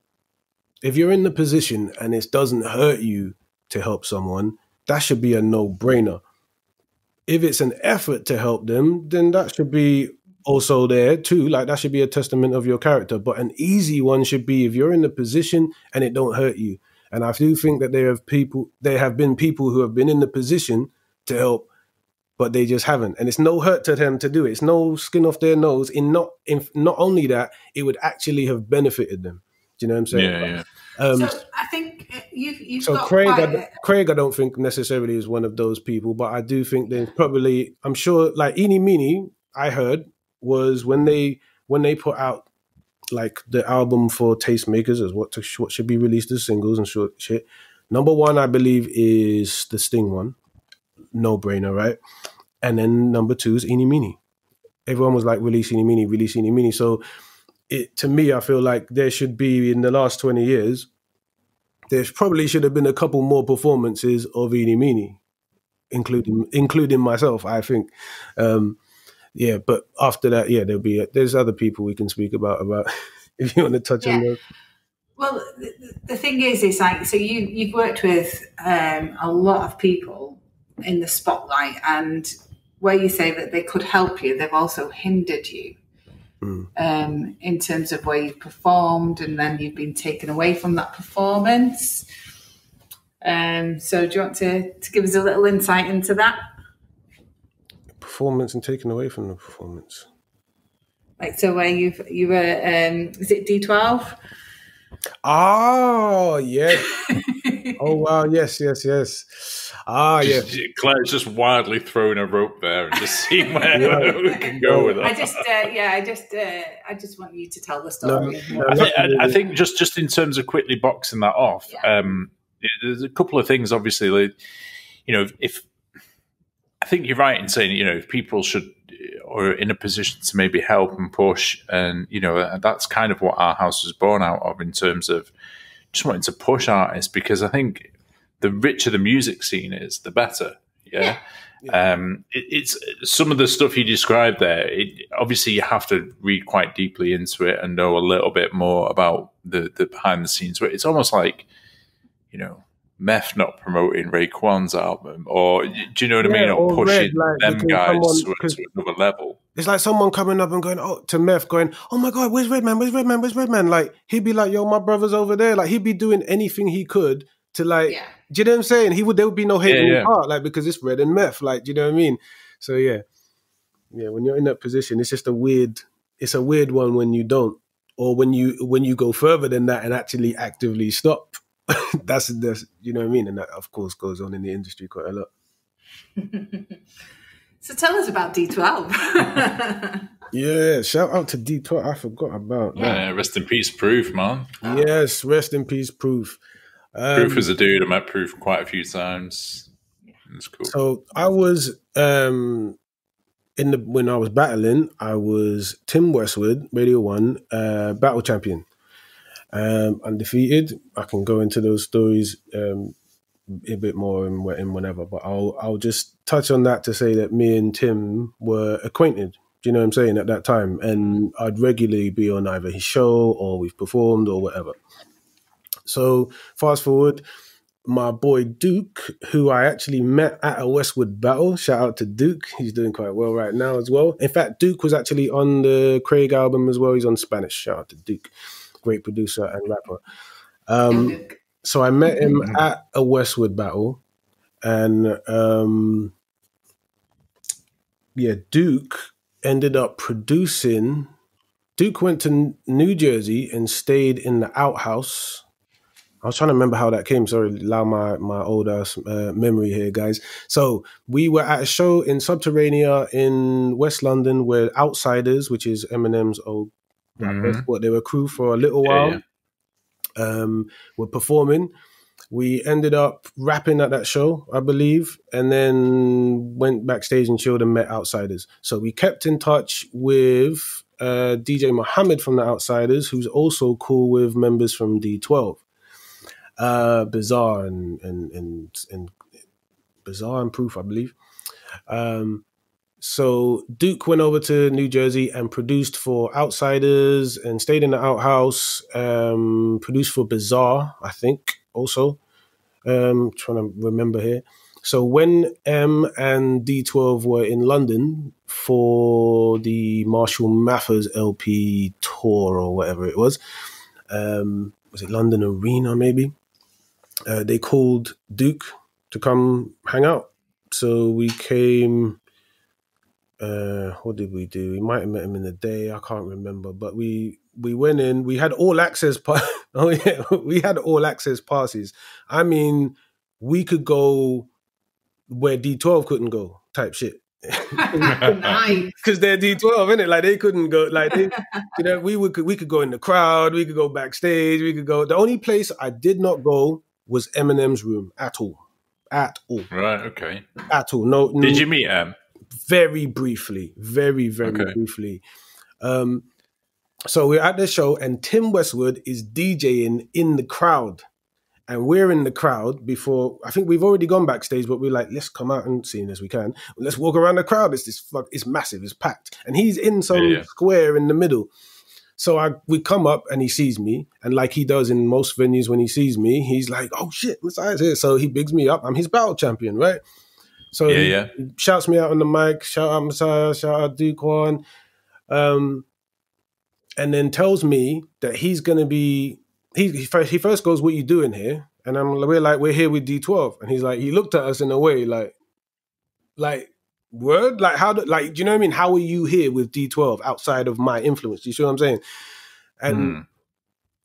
Speaker 6: if you're in the position and it doesn't hurt you to help someone, that should be a no-brainer. If it's an effort to help them, then that should be also there too. Like that should be a testament of your character. But an easy one should be if you're in the position and it don't hurt you. And I do think that there have been people who have been in the position to help, but they just haven't. And it's no hurt to them to do it. It's no skin off their nose. Not only that, it would actually have benefited them. Do you know what I'm saying?
Speaker 2: Yeah.
Speaker 1: So I think you've
Speaker 6: so
Speaker 1: got
Speaker 6: Craig, I don't think necessarily is one of those people, but I do think there's probably, I'm sure, like Eenie Meenie, I heard, was when they put out like the album for Tastemakers as what should be released as singles and shit. Number one, I believe, is the Sting one. No brainer, right? And then number two is Eenie Meenie. Everyone was like, release Eenie Meenie, release Eenie Meenie. So to me, I feel like there should be, in the last 20 years, there probably should have been a couple more performances of Eenie Meenie, including myself, I think. Yeah, but after that, yeah, there's other people we can speak about if you want to touch on those.
Speaker 1: Well, the thing is like, so you've worked with a lot of people in the spotlight, and where you say that they could help you, they've also hindered you. in terms of where you've performed, and then you've been taken away from that performance. So do you want to give us a little insight into that?
Speaker 6: Performance and taken away from the performance.
Speaker 1: Like, so where you were, is it D12?
Speaker 6: Oh, yeah. Oh, wow. Yes. Ah, yeah.
Speaker 2: Claire's just wildly throwing a rope there and just seeing where we can go with it.
Speaker 1: I just want you to tell the story.
Speaker 2: I think just in terms of quickly boxing that off, there's a couple of things. Obviously, like, if I think you're right in saying, if people should or in a position to maybe help and push, and that's kind of what our house was born out of in terms of just wanting to push artists, because I think the richer the music scene is, the better. Yeah. It's some of the stuff you described there. Obviously, you have to read quite deeply into it and know a little bit more about the behind the scenes. But it's almost like, Meth not promoting Raekwon's album, or do you know what I mean? Or pushing them guys to another level.
Speaker 6: It's like someone coming up and going, to Meth, going, "Oh my God, where's Redman? Where's Redman? Where's Redman?" Like, he'd be like, "Yo, my brother's over there." Like, he'd be doing anything he could to, like, do you know what I'm saying? There would be no hate in his heart, like, because it's Red and Meth, like, do you know what I mean? So yeah, when you're in that position, it's just a weird one when you don't, or when you go further than that and actually actively stop. that's you know what I mean, and that of course goes on in the industry quite a lot.
Speaker 1: So tell us about D12.
Speaker 6: Yeah, shout out to D12. I forgot about that.
Speaker 2: Yeah, rest in peace, Proof, man.
Speaker 6: Yes, rest in peace, Proof.
Speaker 2: Proof is a dude. I met Proof quite a few times. It's cool.
Speaker 6: So I was when I was battling, I was Tim Westwood, Radio 1, battle champion. Undefeated. I can go into those stories a bit more in whenever, but I'll just touch on that to say that me and Tim were acquainted. Do you know what I'm saying, at that time? And I'd regularly be on either his show or we've performed or whatever. So fast forward, my boy Duke, who I actually met at a Westwood battle. Shout out to Duke. He's doing quite well right now as well. In fact, Duke was actually on the Craig album as well. He's on Spanish. Shout out to Duke. Great producer and rapper. So I met him at a Westwood battle, and Duke ended up producing. Duke went to New Jersey and stayed in the outhouse. I was trying to remember how that came. Sorry, allow my old ass memory here, guys. So we were at a show in Subterranea in West London where Outsiders, which is Eminem's old what they were crew for a little while, were performing. We ended up rapping at that show, I believe, and then went backstage and chilled and met Outsiders. So we kept in touch with DJ Muhammad from the Outsiders, who's also cool with members from D12. Bizarre and Bizarre and Proof, I believe. So Duke went over to New Jersey and produced for Outsiders and stayed in the outhouse, produced for Bizarre, I think, also. Trying to remember here. So when M and D12 were in London for the Marshall Mathers LP tour or whatever it was it London Arena maybe? They called Duke to come hang out. So we came... what did we do? We might have met him in the day. I can't remember, but we went in. We had all access. We had all access passes. I mean, we could go where D12 couldn't go, type shit.
Speaker 1: Nice,
Speaker 6: because they're D12, innit? Like they couldn't go. Like they, we could go in the crowd. We could go backstage. We could go. The only place I did not go was Eminem's room at all. At all.
Speaker 2: Right. Okay.
Speaker 6: At all. No.
Speaker 2: Did you meet M?
Speaker 6: Very briefly, very briefly. So we're at the show and Tim Westwood is DJing in the crowd. And we're in the crowd before, I think we've already gone backstage, but we're like, let's come out and seeing as we can. Let's walk around the crowd. It's massive, it's packed. And he's in some square in the middle. So we come up and he sees me. And like he does in most venues when he sees me, he's like, oh shit, Messiah's here. So he bigs me up. I'm his battle champion, right? So he shouts me out on the mic, shout out Messiah, shout out Duke One. and then tells me that he's going to be. He first goes, "What you doing here?" And we're here with D12, and he's like, he looked at us in a way like word, like do you know what I mean? How are you here with D12 outside of my influence? Do you see what I'm saying? And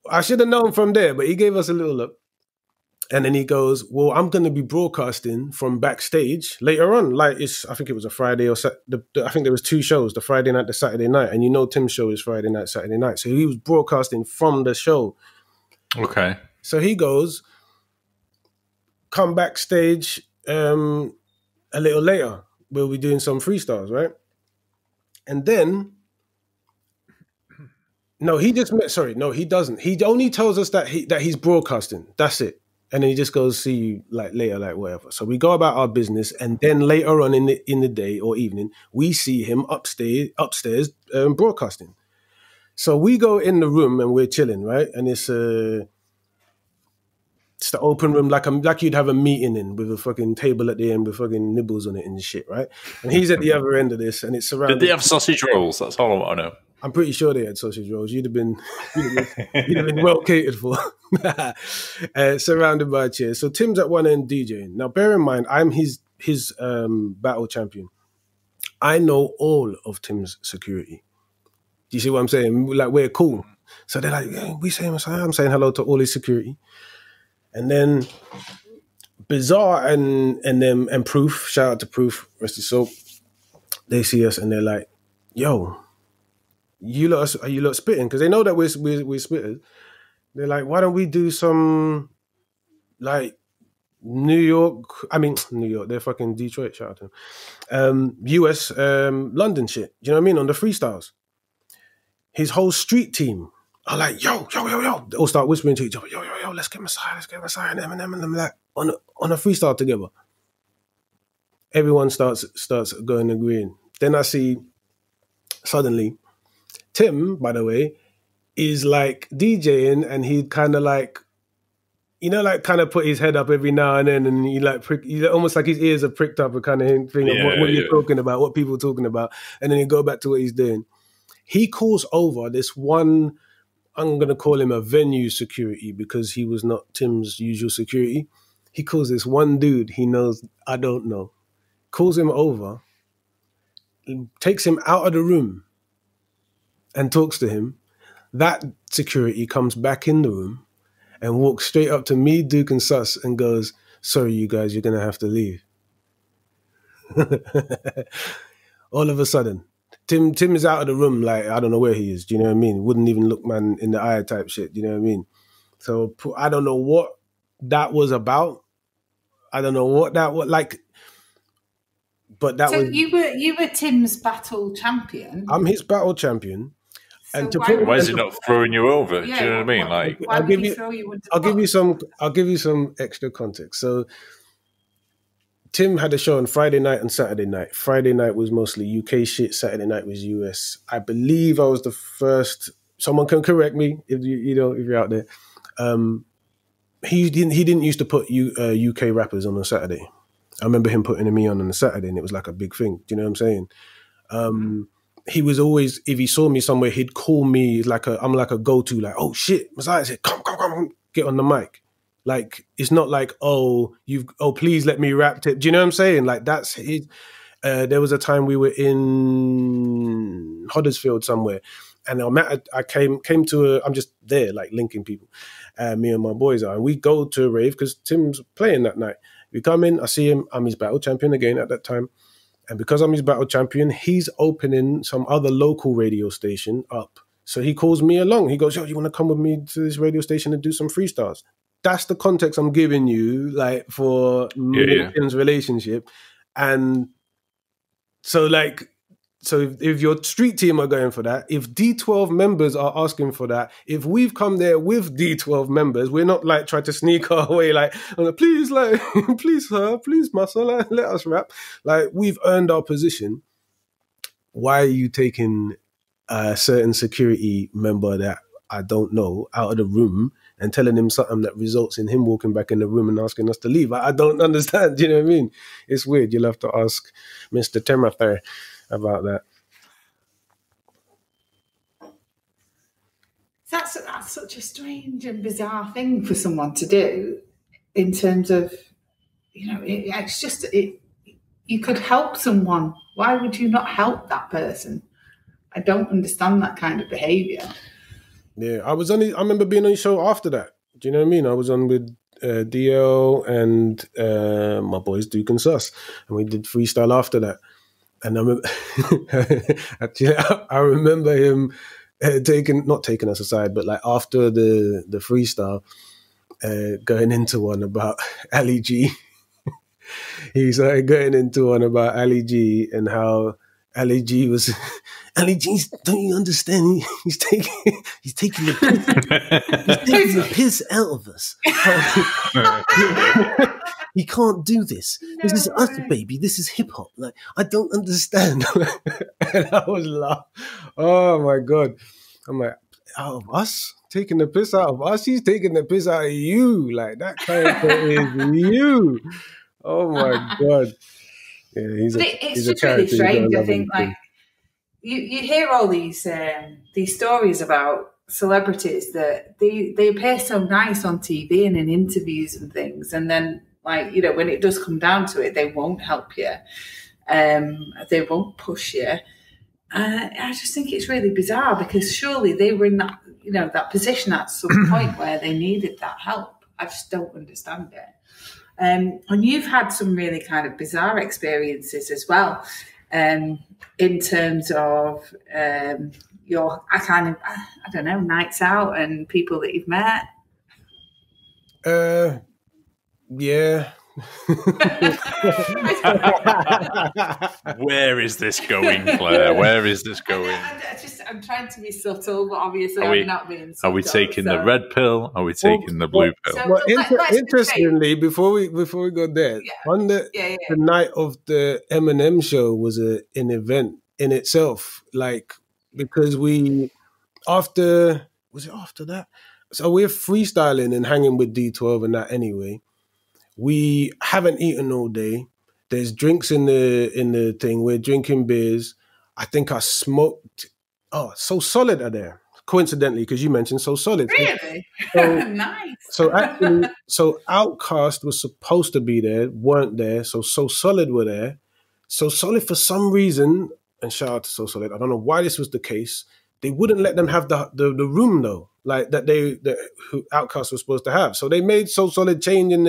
Speaker 6: I should have known from there, but he gave us a little look. And then he goes, well, I'm going to be broadcasting from backstage later on. Like I think it was a Friday or I think there was 2 shows, the Friday night, the Saturday night. And Tim's show is Friday night, Saturday night. So he was broadcasting from the show.
Speaker 2: Okay.
Speaker 6: So he goes, come backstage a little later. We'll be doing some freestyles, right? And then, he doesn't. He only tells us that he's broadcasting. That's it. And then he just goes, see you like later, like whatever. So we go about our business, and then later on in the day or evening, we see him upstairs broadcasting. So we go in the room and we're chilling, right? And it's the open room, like you'd have a meeting in, with a fucking table at the end with fucking nibbles on it and shit, right? And he's at the other end of this, and it's surrounded.
Speaker 2: Did they have sausage rolls? That's all I want to know.
Speaker 6: I'm pretty sure they had sausage rolls. You'd have been well catered for. Surrounded by chairs. So Tim's at one end DJing. Now, bear in mind, I'm his battle champion. I know all of Tim's security. Do you see what I'm saying? Like, we're cool. So they're like, yeah, I'm saying hello to all his security. And then Bizarre and Proof, shout out to Proof, rest his soul. They see us and they're like, yo, are you lot spitting? Because they know that we're spitters. They're like, why don't we do some, like, New York, they're fucking Detroit, shout out to them. US, London shit, do you know what I mean? On the freestyles. His whole street team are like, yo. They all start whispering to each other, yo, let's get Messiah, and Eminem, and them like, on a freestyle together. Everyone starts going agreeing. Then I see, suddenly, Tim, by the way, is like DJing, and he'd kind of like, like kind of put his head up every now and then, and he almost like his ears are pricked up, a kind of thing of what you're talking about, what people are talking about, and then he'd go back to what he's doing. He calls over this one, I'm going to call him a venue security because he was not Tim's usual security. He calls this one dude he knows, I don't know, calls him over, takes him out of the room and talks to him. That security comes back in the room and walks straight up to me, Duke, and Sus and goes, sorry, you guys, you're going to have to leave. All of a sudden, Tim is out of the room like, I don't know where he is, do you know what I mean? Wouldn't even look man in the eye type shit, do you know what I mean? So I don't know what that was about. I don't know what that was like. But that was...
Speaker 1: you were Tim's battle champion.
Speaker 6: I'm his battle champion.
Speaker 1: So
Speaker 6: and
Speaker 2: why is he not throwing you over?
Speaker 1: Yeah,
Speaker 2: do you know what I mean? Like,
Speaker 1: I'll give
Speaker 6: you some extra context. So Tim had a show on Friday night and Saturday night. Friday night was mostly UK shit. Saturday night was US. I believe I was the first. Someone can correct me if you're out there. He didn't used to put UK rappers on a Saturday. I remember him putting me on a Saturday, and it was like a big thing. Do you know what I'm saying? He was always, if he saw me somewhere, he'd call me I'm like a go-to, like, oh shit, Messiah said, come, get on the mic. Like, it's not like, please let me rap it. Do you know what I'm saying? Like, that's it. There was a time we were in Huddersfield somewhere, and I came to I'm just there, like, linking people. Me and my boys are, and we go to a rave because Tim's playing that night. We come in, I see him, I'm his battle champion again at that time. And because I'm his battle champion, he's opening some other local radio station up. So he calls me along. He goes, yo, you want to come with me to this radio station and do some freestyles? That's the context I'm giving you, like, for Tim's relationship. And so, like, if your street team are going for that, if D12 members are asking for that, if we've come there with D12 members, we're not like trying to sneak our way, like, please, like, please, sir, please, muscle, like, let us rap. Like, we've earned our position. Why are you taking a certain security member that I don't know out of the room and telling him something that results in him walking back in the room and asking us to leave? I don't understand. Do you know what I mean? It's weird. You'll have to ask Mr. Temather about that.
Speaker 1: That's such a strange and bizarre thing for someone to do in terms of, it's just, you could help someone. Why would you not help that person? I don't understand that kind of behaviour.
Speaker 6: Yeah, I remember being on the show after that. Do you know what I mean? I was on with DL and my boys Duke and Sus, and we did freestyle after that. And I remember, actually, I remember him not taking us aside, but like after the freestyle, going into one about Ali G. He started going into one about Ali G and how Ali G was Ali G. Don't you understand? He's taking the piss. He's taking the piss out of us. He can't do this. This is us, baby. This is hip hop. Like, I don't understand. And I was laughing. Oh my God. I'm like, out of us? Taking the piss out of us? He's taking the piss out of you. Like, that character is you. Oh my God. Yeah,
Speaker 1: it's just really strange. I think, like, you hear all these stories about celebrities that they appear so nice on TV and in interviews and things, and then, like, when it does come down to it, they won't help you. They won't push you. I just think it's really bizarre, because surely they were in that, that position at some point where they needed that help. I just don't understand it. And you've had some really kind of bizarre experiences as well, in terms of your nights out and people that you've met.
Speaker 6: Yeah.
Speaker 2: Where is this going, Claire? Where is this going?
Speaker 1: I'm trying to be subtle, but obviously I'm not being subtle.
Speaker 2: Are we taking the red pill? Are we taking the blue pill?
Speaker 6: Well, interestingly, before we go there, on the night of the Eminem show was an event in itself, like, because after that? So we're freestyling and hanging with D12 and that anyway. We haven't eaten all day. There's drinks in the thing. We're drinking beers. I think I smoked. Oh, So Solid are there, coincidentally, because you mentioned So Solid.
Speaker 1: Really?
Speaker 6: So,
Speaker 1: nice.
Speaker 6: So actually, Outkast was supposed to be there, weren't there. So Solid were there. So Solid, for some reason, and shout out to So Solid, I don't know why this was the case, they wouldn't let them have the room though, like that Outkast was supposed to have. So they made So Solid change in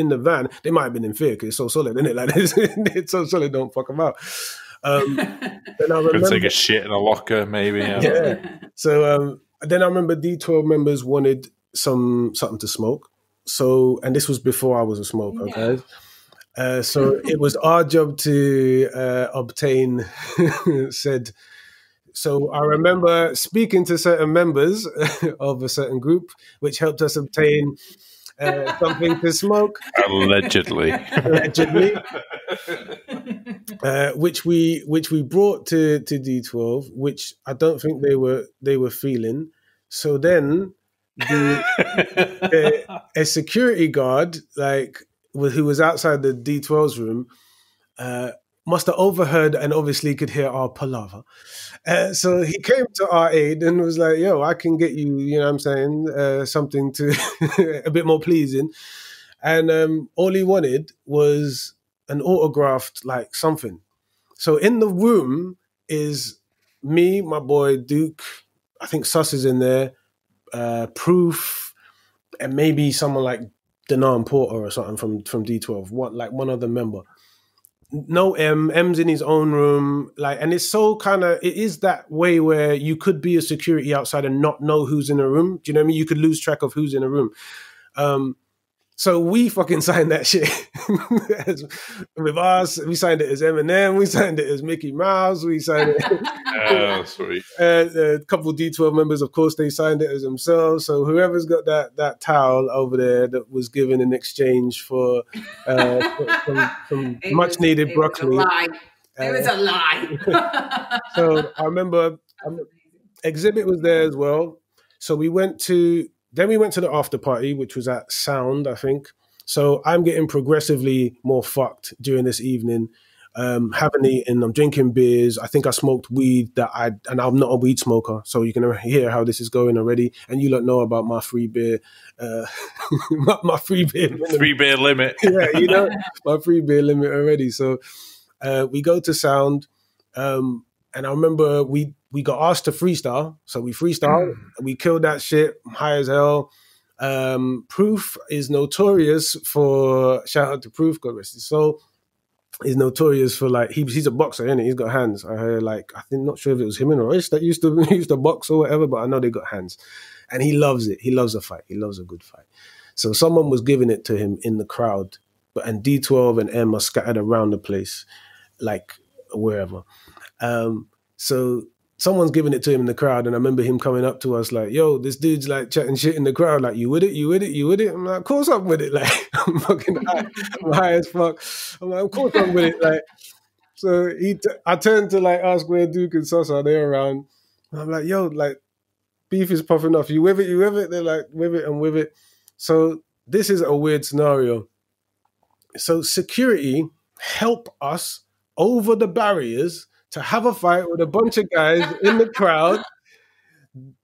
Speaker 6: the van. They might have been in fear because it's So Solid, isn't it? Like, it's So Solid, don't fuck them out. Then I remember,
Speaker 2: take a shit in a locker, maybe.
Speaker 6: Yeah. So then I remember D12 members wanted something to smoke. So, and this was before I was a smoker, guys. So it was our job to obtain said. So I remember speaking to certain members of a certain group, which helped us obtain something to smoke.
Speaker 2: Allegedly.
Speaker 6: Which we brought to D12, which I don't think they were feeling. So then a security guard, like, who was outside the D12's room, must have overheard and obviously could hear our palaver. So he came to our aid and was like, yo, I can get you, you know what I'm saying, something to a bit more pleasing. And all he wanted was an autographed, like, something. So in the room is me, my boy Duke, I think Sus is in there, Proof, and maybe someone like Denan Porter or something from D12, one other member. No M's in his own room, like, and it's so it is that way where you could be a security outside and not know who's in a room. Do you know what I mean? You could lose track of who's in a room. So we fucking signed that shit with us. We signed it as Eminem. We signed it as Mickey Mouse. We signed it.
Speaker 2: Oh, sweet.
Speaker 6: A couple of D12 members, of course, they signed it as themselves. So whoever's got that towel over there that was given in exchange for some much needed broccoli.
Speaker 1: It was a lie.
Speaker 6: So I remember Exhibit was there as well. So we went to the after party, which was at Sound, I think. So I'm getting progressively more fucked during this evening. haven't eaten. I'm drinking beers. I think I smoked weed and I'm not a weed smoker. So you can hear how this is going already. And you don't know about my free beer, my free beer limit.
Speaker 2: 3 beer limit.
Speaker 6: Yeah, you know, my free beer limit already. So we go to sound. And I remember we got asked to freestyle. So we freestyle. We killed that shit. I'm high as hell. Proof is notorious for, shout out to Proof, God rest his soul. He's notorious for like he's a boxer, isn't it? He's got hands. I heard I think not sure if it was him and Royce that used to box or whatever, but I know they got hands, and he loves it. He loves a fight. He loves a good fight. So someone was giving it to him in the crowd, and D12 and M are scattered around the place, like wherever. So someone's giving it to him in the crowd, and I remember him coming up to us like, "Yo, this dude's like chatting shit in the crowd, like, you with it, you with it, you with it?" I'm like, "Of course I'm with it." Like, I'm fucking high, I'm high as fuck. I'm like, "Of course I'm with it." Like, so I turned to like ask where Duke and Sos are. They're around. And I'm like, "Yo, like, beef is popping off. You with it? You with it?" They're like, "With it, I'm with it." So this is a weird scenario. So security help us over the barriers to have a fight with a bunch of guys in the crowd.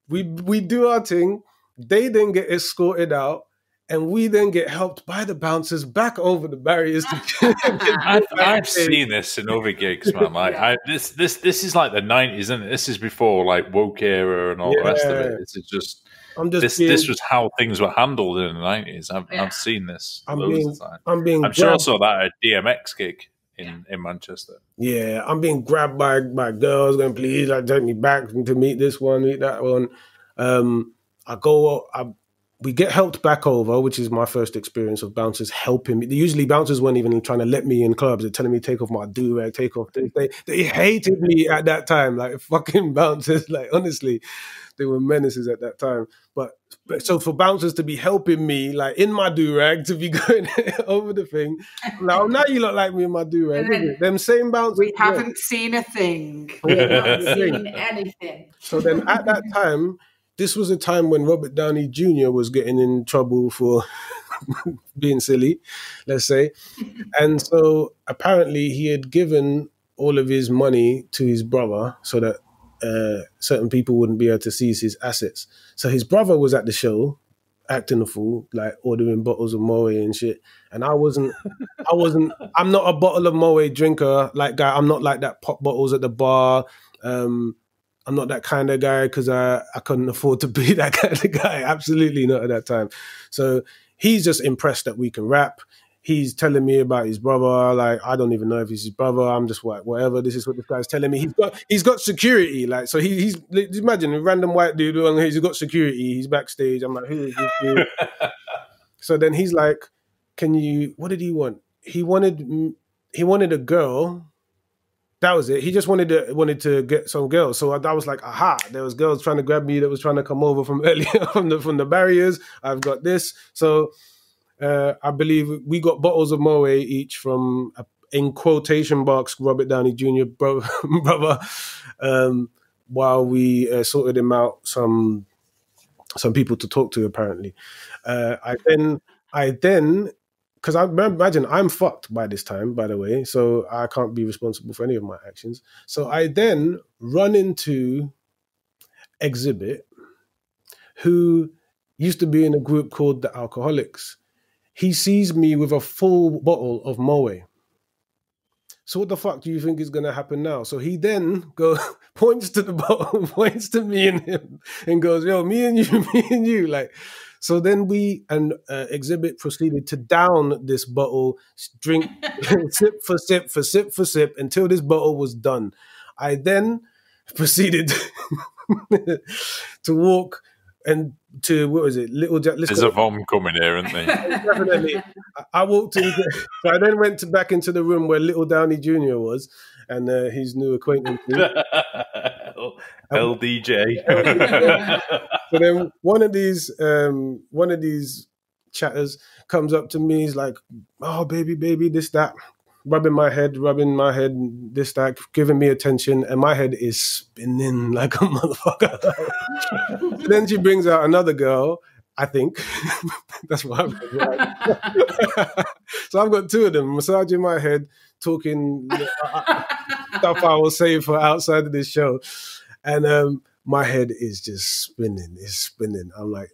Speaker 6: We do our thing. They then get escorted out, and we then get helped by the bouncers back over the barriers.
Speaker 2: I've seen this in other gigs, man. Like this is like the 90s, isn't it? This is before like woke era and all the rest of it. This is just. This was how things were handled in the 90s. I've seen this loads of times. I'm sure I saw that at a DMX gig in Manchester.
Speaker 6: Yeah, I'm being grabbed by girls going, "Please, like, take me back to meet this one, meet that one." We get helped back over, which is my first experience of bouncers helping me. Usually bouncers weren't even trying to let me in clubs. They're telling me take off my do-rag, take off this. They hated me at that time, like fucking bouncers. Like, honestly, they were menaces at that time. But so for bouncers to be helping me, like in my do-rag, to be going over the thing, like, "Oh, now you look like me in my do-rag." Them same bouncers.
Speaker 1: We haven't seen a thing. We haven't seen anything.
Speaker 6: So then at that time, this was a time when Robert Downey Jr. was getting in trouble for being silly, let's say. And so apparently he had given all of his money to his brother so that certain people wouldn't be able to seize his assets. So his brother was at the show acting a fool, like ordering bottles of Moe and shit. And I'm not a bottle of Moe drinker, like guy. I'm not like that pop bottles at the bar. I'm not that kind of guy because I couldn't afford to be that kind of guy. Absolutely not at that time. So he's just impressed that we can rap. He's telling me about his brother. Like, I don't even know if he's his brother. I'm just like, whatever. This is what this guy's telling me. He's got security. Like, so he's imagine a random white dude. He's got security. He's backstage. I'm like, who is this dude? So then he's like, what did he want? He wanted a girl. That was it. He just wanted to get some girls. So I was like, aha, there was girls trying to grab me that was trying to come over from earlier from the barriers. I've got this. So I believe we got bottles of Moe each from, in quotation marks, Robert Downey Jr. brother, while we sorted him out some people to talk to, apparently. I then because I imagine I'm fucked by this time, by the way, so I can't be responsible for any of my actions. So I then run into Exhibit, who used to be in a group called the Alcoholics. He sees me with a full bottle of Moe. So what the fuck do you think is going to happen now? So he then points to the bottle, points to me and him, and goes, "Yo, me and you, like." So then we and Exhibit proceeded to down this bottle, drink sip for sip for sip for sip until this bottle was done. I then proceeded to walk and to, what was it, Little Jack?
Speaker 2: There's a vom coming here, isn't there?
Speaker 6: Definitely. I walked in. So I then went back into the room where Little Downey Jr. was and his new acquaintance.
Speaker 2: LDJ.
Speaker 6: So then one of these chatters comes up to me. He's like, "Oh, baby, this, that," rubbing my head, this, that, giving me attention, and my head is spinning like a motherfucker. So then she brings out another girl, I think that's what I've got. So I've got two of them massaging my head, talking stuff I will say for outside of this show, and my head is just spinning. It's spinning. I'm like,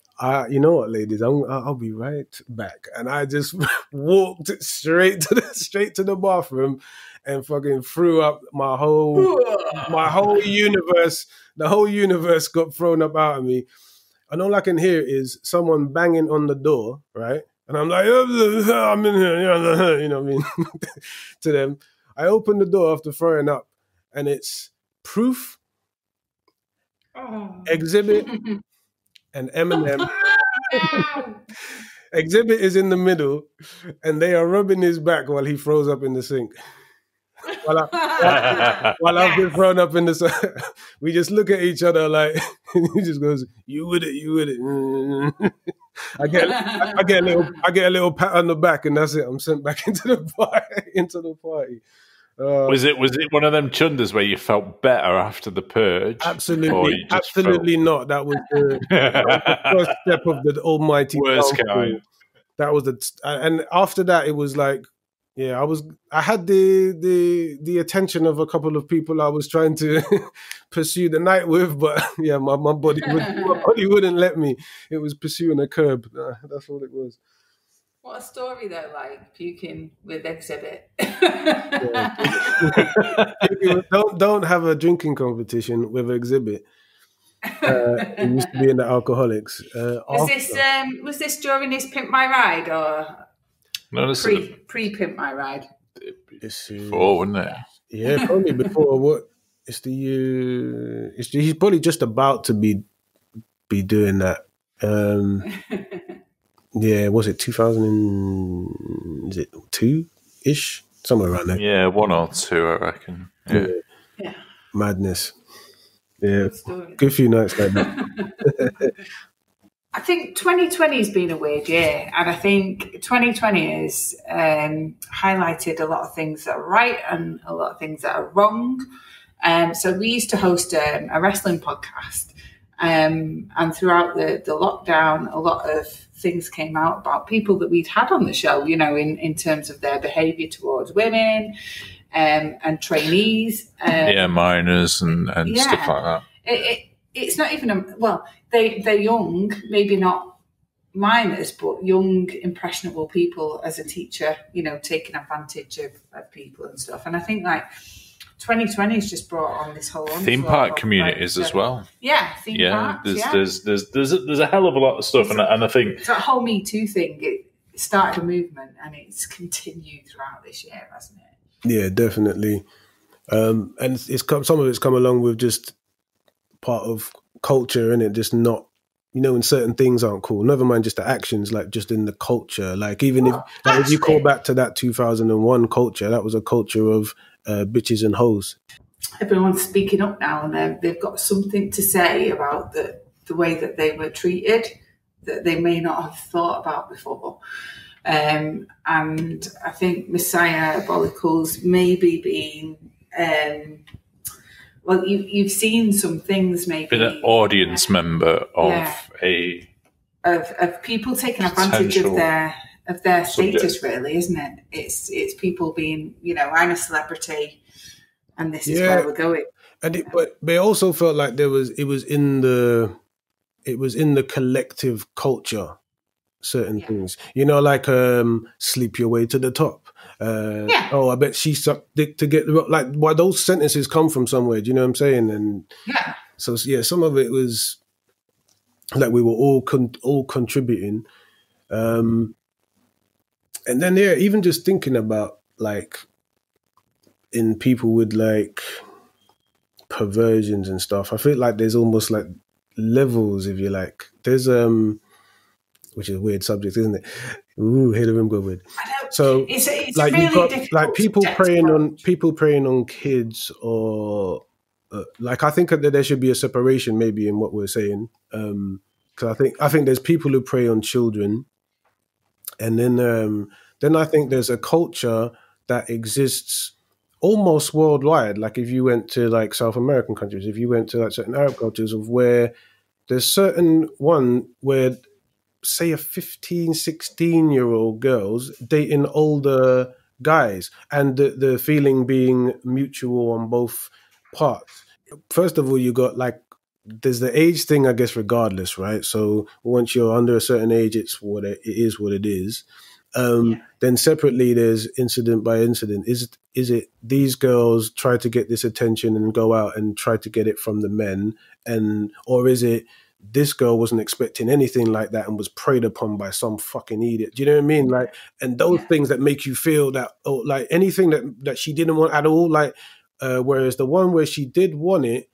Speaker 6: you know what, ladies, I'll be right back. And I just walked straight to the bathroom and fucking threw up my whole universe. The whole universe got thrown up out of me. And all I can hear is someone banging on the door, right? And I'm like, I'm in here, you know what I mean? To them. I open the door after throwing up, and it's Proof, Exhibit, and Eminem. Exhibit is in the middle, and they are rubbing his back while he throws up in the sink. While I've been thrown up in the sink, we just look at each other like, he just goes, "You with it." I get a little pat on the back, and that's it. I'm sent back into the party.
Speaker 2: Was it one of them chunders where you felt better after the purge?
Speaker 6: Absolutely not. That was the first step of the almighty
Speaker 2: worst kind.
Speaker 6: That was and after that it was like, yeah, I had the attention of a couple of people I was trying to pursue the night with, but yeah, my body wouldn't let me. It was pursuing a curb. That's all it was.
Speaker 1: What a story though, like puking with Exhibit.
Speaker 6: Don't have a drinking competition with Exhibit. It used to be in the Alcoholics.
Speaker 1: Was this during his Pimp My Ride or pre Pimp My Ride?
Speaker 2: Before, wasn't it?
Speaker 6: Yeah, probably before. What? It's the year. He's probably just about to be doing that. Yeah, was it 2002-ish? Somewhere around there.
Speaker 2: Yeah, 1 or 2, I reckon.
Speaker 1: Yeah.
Speaker 6: Madness. Yeah, good few nights like that.
Speaker 1: I think 2020 has been a weird year, and I think 2020 has highlighted a lot of things that are right and a lot of things that are wrong. So we used to host a wrestling podcast, and throughout the lockdown, a lot of things came out about people that we'd had on the show, you know, in terms of their behaviour towards women and trainees.
Speaker 2: Minors and stuff like that.
Speaker 1: It's not even they're young, maybe not minors, but young, impressionable people as a teacher, you know, taking advantage of people and stuff. And I think like 2020 has just brought on this whole
Speaker 2: theme park communities as well.
Speaker 1: Yeah, theme parks.
Speaker 2: There's a hell of a lot of stuff, and I think
Speaker 1: that whole Me Too thing, it started a movement, and it's continued throughout this year, hasn't it?
Speaker 6: Yeah, definitely. And some of it's come along with just part of culture, and it just not, you know, when certain things aren't cool. Never mind just the actions, like just in the culture. Like even if you call back to that 2001 culture, that was a culture of bitches and hoes.
Speaker 1: Everyone's speaking up now, and they've got something to say about the way that they were treated that they may not have thought about before. And I think Messiahbolical's maybe been you've seen some things maybe.
Speaker 2: Been an audience member of
Speaker 1: of people taking advantage of their status, really, isn't it? It's people being, you know, I'm a celebrity, and this is where we're going.
Speaker 6: But they also felt like it was in the collective culture. Certain things, you know, like sleep your way to the top. Oh, I bet she sucked dick to get like. Why those sentences come from somewhere? Do you know what I'm saying? And so some of it was like we were all contributing. And then even just thinking about like in people with like perversions and stuff, I feel like there's almost like levels, if you like. There's which is a weird subject, isn't it? Ooh, hear the room go weird. So
Speaker 1: it's
Speaker 6: like
Speaker 1: really
Speaker 6: you've got like people preying on kids, or like I think that there should be a separation maybe in what we're saying, because I think there's people who prey on children, and then I think there's a culture that exists almost worldwide. Like if you went to like South American countries, if you went to like certain Arab cultures, of where there's certain one where say a 15, 16-year-old girls dating older guys, and the feeling being mutual on both parts. First of all, you got like, there's the age thing, I guess, regardless, right? So once you're under a certain age, it is what it is. Then separately, there's incident by incident. Is it these girls try to get this attention and go out and try to get it from the men, or is it this girl wasn't expecting anything like that and was preyed upon by some fucking idiot? Do you know what I mean? Like, and those things that make you feel that, like anything that she didn't want at all, like, whereas the one where she did want it,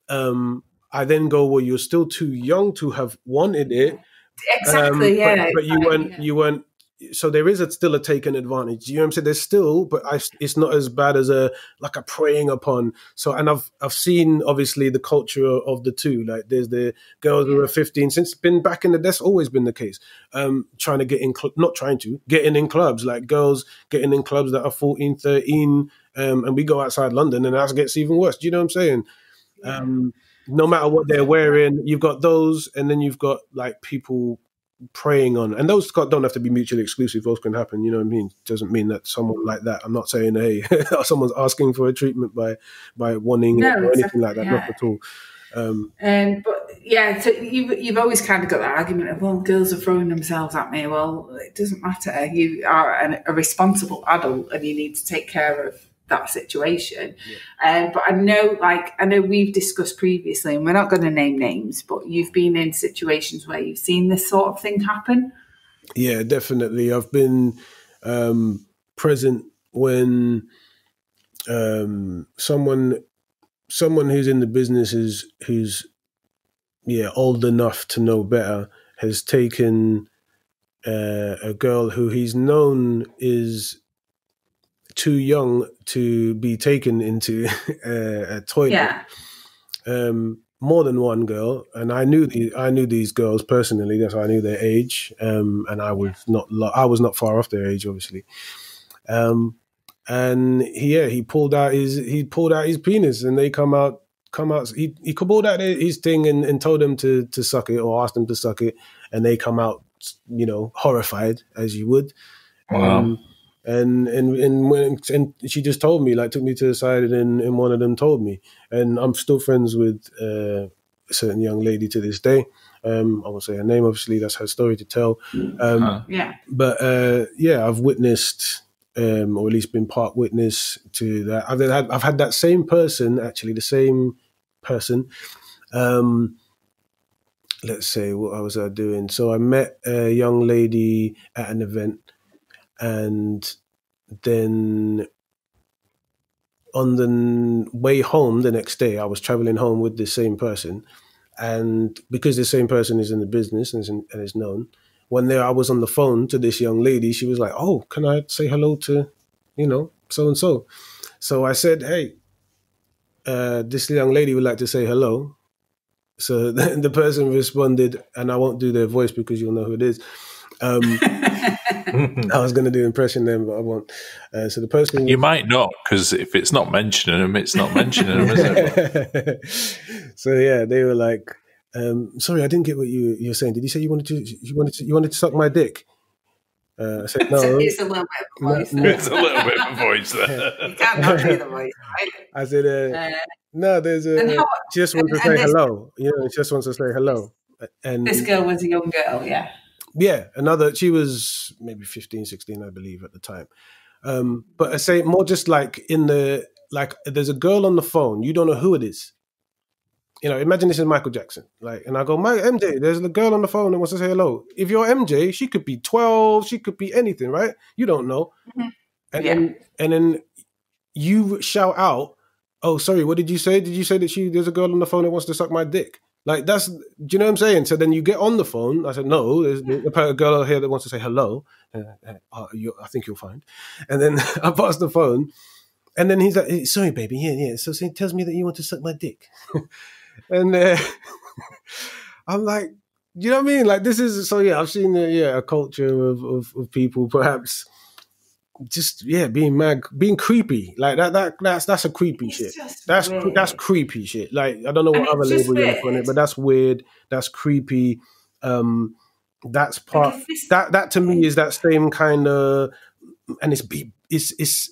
Speaker 6: I then go, well, you're still too young to have wanted it.
Speaker 1: Exactly,
Speaker 6: but you weren't. So there is still a taken advantage. You know what I'm saying? There's still, but it's not as bad as a preying upon. So, and I've seen obviously the culture of the two. Like there's the girls who are 15, since been back in the, that's always been the case. Trying to get in, getting in clubs, like girls getting in clubs that are 14, 13, and we go outside London and that gets even worse. Do you know what I'm saying? No matter what they're wearing, you've got those, and then you've got like people preying on, and those don't have to be mutually exclusive. Those can happen. You know what I mean? Doesn't mean that someone like that. I'm not saying, hey, someone's asking for a treatment by wanting it or anything like that. Not at all.
Speaker 1: But yeah, so you've always kind of got that argument of, well, girls are throwing themselves at me. Well, it doesn't matter. You are a responsible adult, and you need to take care of that situation. But I know we've discussed previously, and we're not going to name names, but you've been in situations where you've seen this sort of thing happen.
Speaker 6: Yeah, definitely. I've been present when someone who's in the business who's old enough to know better has taken a girl who he's known is too young to be taken into a toilet. More than one girl, and I knew these girls personally. That's how I knew their age, and I was not far off their age, obviously. And he pulled out his penis, and they come out. He pulled out his thing and told them to suck it, or asked them to suck it, and they come out, horrified, as you would.
Speaker 2: Wow.
Speaker 6: And she just told me, like, took me to the side, and one of them told me, and I'm still friends with a certain young lady to this day. I won't say her name, obviously, that's her story to tell. But I've witnessed, or at least been part witness to that. I've had that same person, actually, the same person. Let's say, what was I doing? So I met a young lady at an event. And then on the way home the next day, I was traveling home with the same person. And because the same person is in the business and is known, when I was on the phone to this young lady, she was like, oh, can I say hello to, so-and-so? So I said, hey, this young lady would like to say hello. So the person responded, and I won't do their voice because you'll know who it is. I was going to do an impression then, but I won't. So the person...
Speaker 2: You might not, because if it's not mentioning them, it's not mentioning them, is it?
Speaker 6: So yeah, they were like, sorry, I didn't get what you were saying. Did you say you wanted to suck my dick? I said, no.
Speaker 1: It's a little bit of a voice.
Speaker 2: It's a little bit of a voice there.
Speaker 1: You can't not do the voice, right?
Speaker 6: I said, no, there's a... She just wants to say hello. She just wants to say hello. And
Speaker 1: this girl was a young girl, yeah.
Speaker 6: Yeah, she was maybe 15, 16, I believe, at the time. But I say more just like there's a girl on the phone, you don't know who it is. Imagine this is Michael Jackson. And I go, MJ, there's a girl on the phone that wants to say hello. If you're MJ, she could be 12, she could be anything, right? You don't know. Mm-hmm. And then you shout out, oh, sorry, what did you say? Did you say that there's a girl on the phone that wants to suck my dick? Like, do you know what I'm saying? So then you get on the phone. I said, no, there's a girl here that wants to say hello. I think you'll find. And then I pass the phone. And then he's like, sorry, baby. Yeah. So he tells me that you want to suck my dick. And I'm like, you know what I mean? Like, this is, so yeah, I've seen a culture of people perhaps just being mad, being creepy, like that's a creepy shit. That's creepy shit. Like, I don't know what other label you put on it, but that's weird. That's creepy. that's part that to me is that same kind of, and it's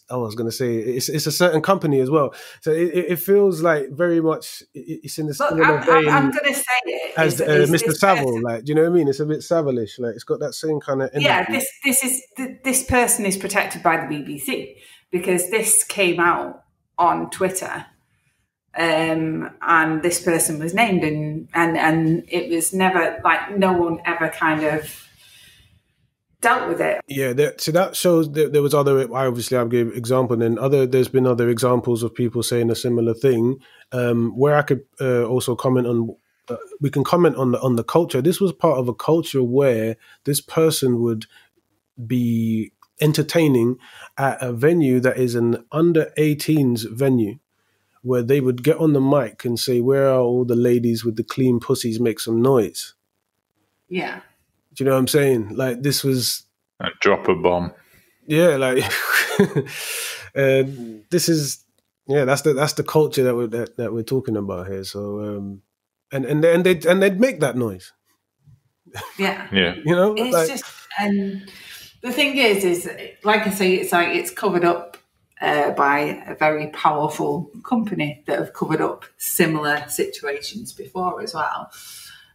Speaker 6: I was going to say it's a certain company as well, so it feels like very much it's in the similar vein.
Speaker 1: I'm going to say it
Speaker 6: as Mr. Savile, like, do you know what I mean? It's a bit Savile-ish, like it's got that same kind of energy.
Speaker 1: Yeah, this person is protected by the BBC because this came out on Twitter. And this person was named, and it was never like no one ever kind of dealt with it.
Speaker 6: Yeah, so that shows that there was other. I've given example, and then there's been other examples of people saying a similar thing. Where I could also comment on, we can comment on the culture. This was part of a culture where this person would be entertaining at a venue that is an under 18s venue, where they would get on the mic and say, "Where are all the ladies with the clean pussies? Make some noise."
Speaker 1: Yeah.
Speaker 6: Do you know what I'm saying? Like, this was...
Speaker 2: drop a bomb.
Speaker 6: Yeah, like... this is... Yeah, that's the culture that we're talking about here. So, and they'd make that noise.
Speaker 1: Yeah.
Speaker 2: Yeah.
Speaker 6: You know?
Speaker 1: It's
Speaker 6: like,
Speaker 1: just... And the thing is like I say, it's covered up by a very powerful company that have covered up similar situations before as well.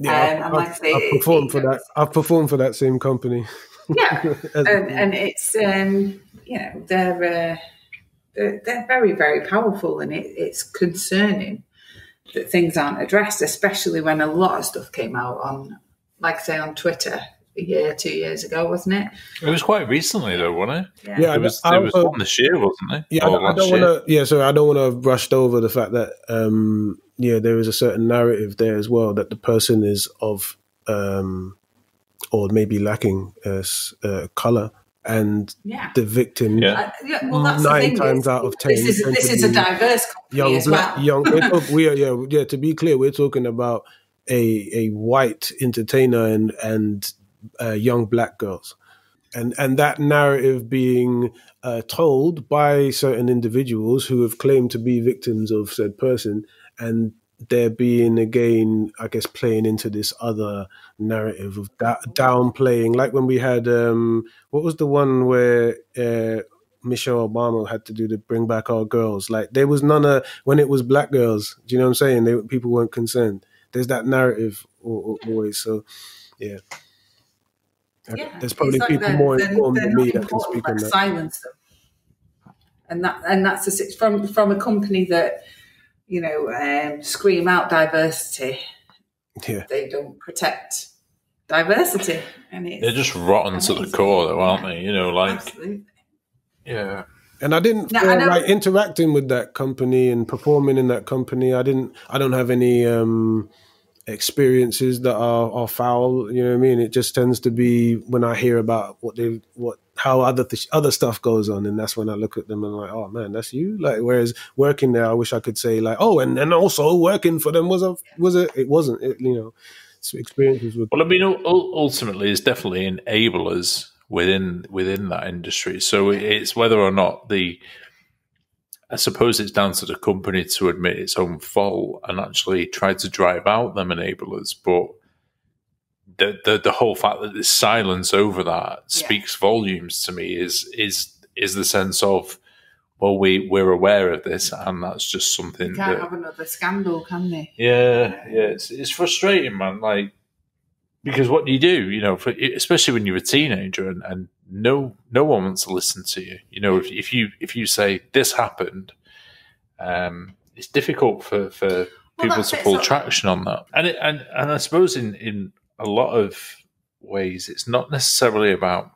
Speaker 6: Yeah, I've performed for that. I've performed for that same company.
Speaker 1: Yeah, and it's they're very, very powerful, and it's concerning that things aren't addressed, especially when a lot of stuff came out on, like I say, on Twitter. A year, 2 years ago, wasn't it?
Speaker 2: It was quite recently, though, wasn't it?
Speaker 1: Yeah,
Speaker 2: it was one this year, wasn't it?
Speaker 6: Yeah, I don't want to. Yeah, sorry, I don't want to have brushed over the fact that there is a certain narrative there as well that the person is of or maybe lacking color, and the victim.
Speaker 2: Yeah.
Speaker 1: Well, that's
Speaker 6: 9 times out of 10.
Speaker 1: This is a diverse company as well.
Speaker 6: To be clear, we're talking about a white entertainer and young black girls, and that narrative being told by certain individuals who have claimed to be victims of said person, and they're being, again, I guess, playing into this other narrative of downplaying, like when we had what was the one where Michelle Obama had to do the Bring Back Our Girls. Like, there was none of, when it was black girls, do you know what I'm saying? People weren't concerned. There's that narrative always. So, yeah. There's probably like people more informed than me that can speak on that.
Speaker 1: Silence them. And that's from a company that, scream out diversity.
Speaker 6: Yeah.
Speaker 1: They don't protect diversity. And
Speaker 2: they're just rotten to the core, though, aren't they?
Speaker 1: Absolutely.
Speaker 2: Yeah.
Speaker 6: And I didn't feel like interacting with that company and performing in that company. I don't have any experiences that are foul. You know what I mean? It just tends to be when I hear about how other stuff goes on, and that's when I look at them and I'm like, oh man, that's you. Like, whereas working there, I wish I could say like, oh, and also working for them it wasn't. Experiences with.
Speaker 2: Well, I mean, ultimately, it's definitely enablers within that industry. So it's whether or not I suppose it's down to the company to admit its own fault and actually try to drive out them enablers. But the whole fact that there's silence over that speaks volumes to me. Is the sense of, well, we're aware of this, and that's just something.
Speaker 1: You can't have another scandal, can they?
Speaker 2: Yeah. It's frustrating, man. Like, because what do you do? Especially when you're a teenager, and no one wants to listen to you. If you say this happened, it's difficult for people to pull traction on that. And I suppose in a lot of ways, it's not necessarily about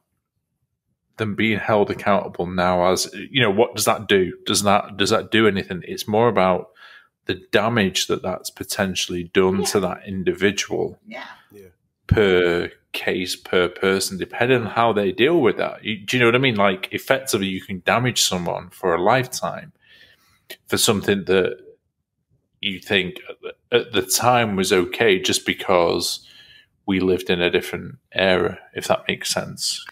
Speaker 2: them being held accountable now. As what does that do? Does that do anything? It's more about the damage that's potentially done to that individual.
Speaker 1: Yeah.
Speaker 2: Per case, per person, depending on how they deal with that. Do you know what I mean? Like, effectively, you can damage someone for a lifetime for something that you think at the time was okay just because we lived in a different era, if that makes sense.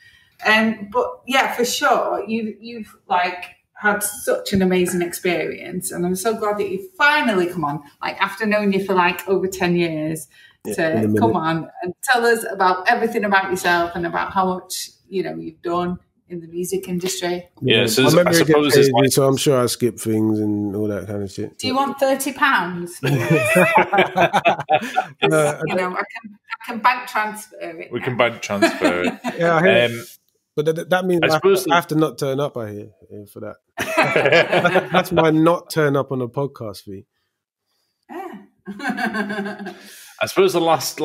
Speaker 1: But yeah, for sure, you've like, had such an amazing experience, and I'm so glad that you finally come on, like after knowing you for like over 10 years, to come on and tell us about everything about yourself and about how much, you know, you've done in the music industry.
Speaker 2: Yeah, so
Speaker 6: I
Speaker 2: I suppose it's like,
Speaker 6: so I'm sure I skip things and all that kind of shit.
Speaker 1: Do you want £30? You know, I can bank transfer it.
Speaker 2: we can bank transfer it.
Speaker 6: Yeah, I hear but that means I have to not turn up, I hear, for that. That's my not turn up on a podcast fee.
Speaker 1: Yeah.
Speaker 2: I suppose the last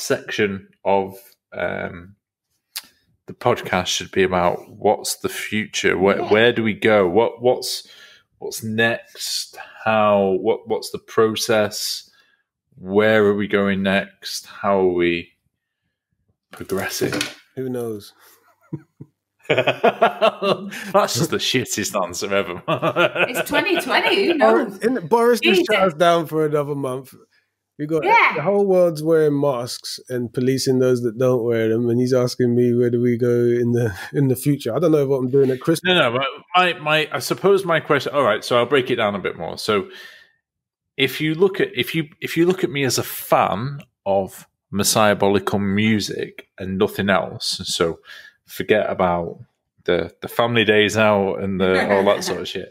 Speaker 2: section of the podcast should be about what's the future, where do we go, what's next, what's the process, where are we going next, how are we progressing?
Speaker 6: Who knows?
Speaker 2: That's just the shittest answer ever.
Speaker 1: It's 2020. Who knows?
Speaker 6: Boris just shut us down for another month. We got the whole world's wearing masks and policing those that don't wear them, and he's asking me where do we go in the future. I don't know what I'm doing at Christmas.
Speaker 2: No. My I suppose my question. All right, so I'll break it down a bit more. So if you look at me as a fan of Messiahbolical music and nothing else, so forget about the family days out and all that sort of shit.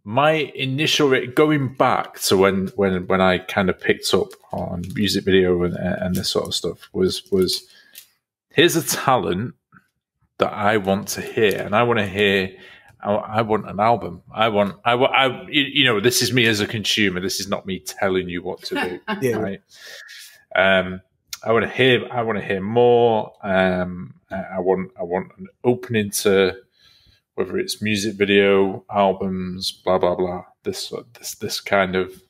Speaker 2: My initial going back to when I kind of picked up on music video and this sort of stuff was here's a talent that I want to hear, and I want to hear. I want an album. I you know, this is me as a consumer. This is not me telling you what to do. Right. I want to hear more. I want an opening to whether it's music video, albums, blah blah blah. This kind of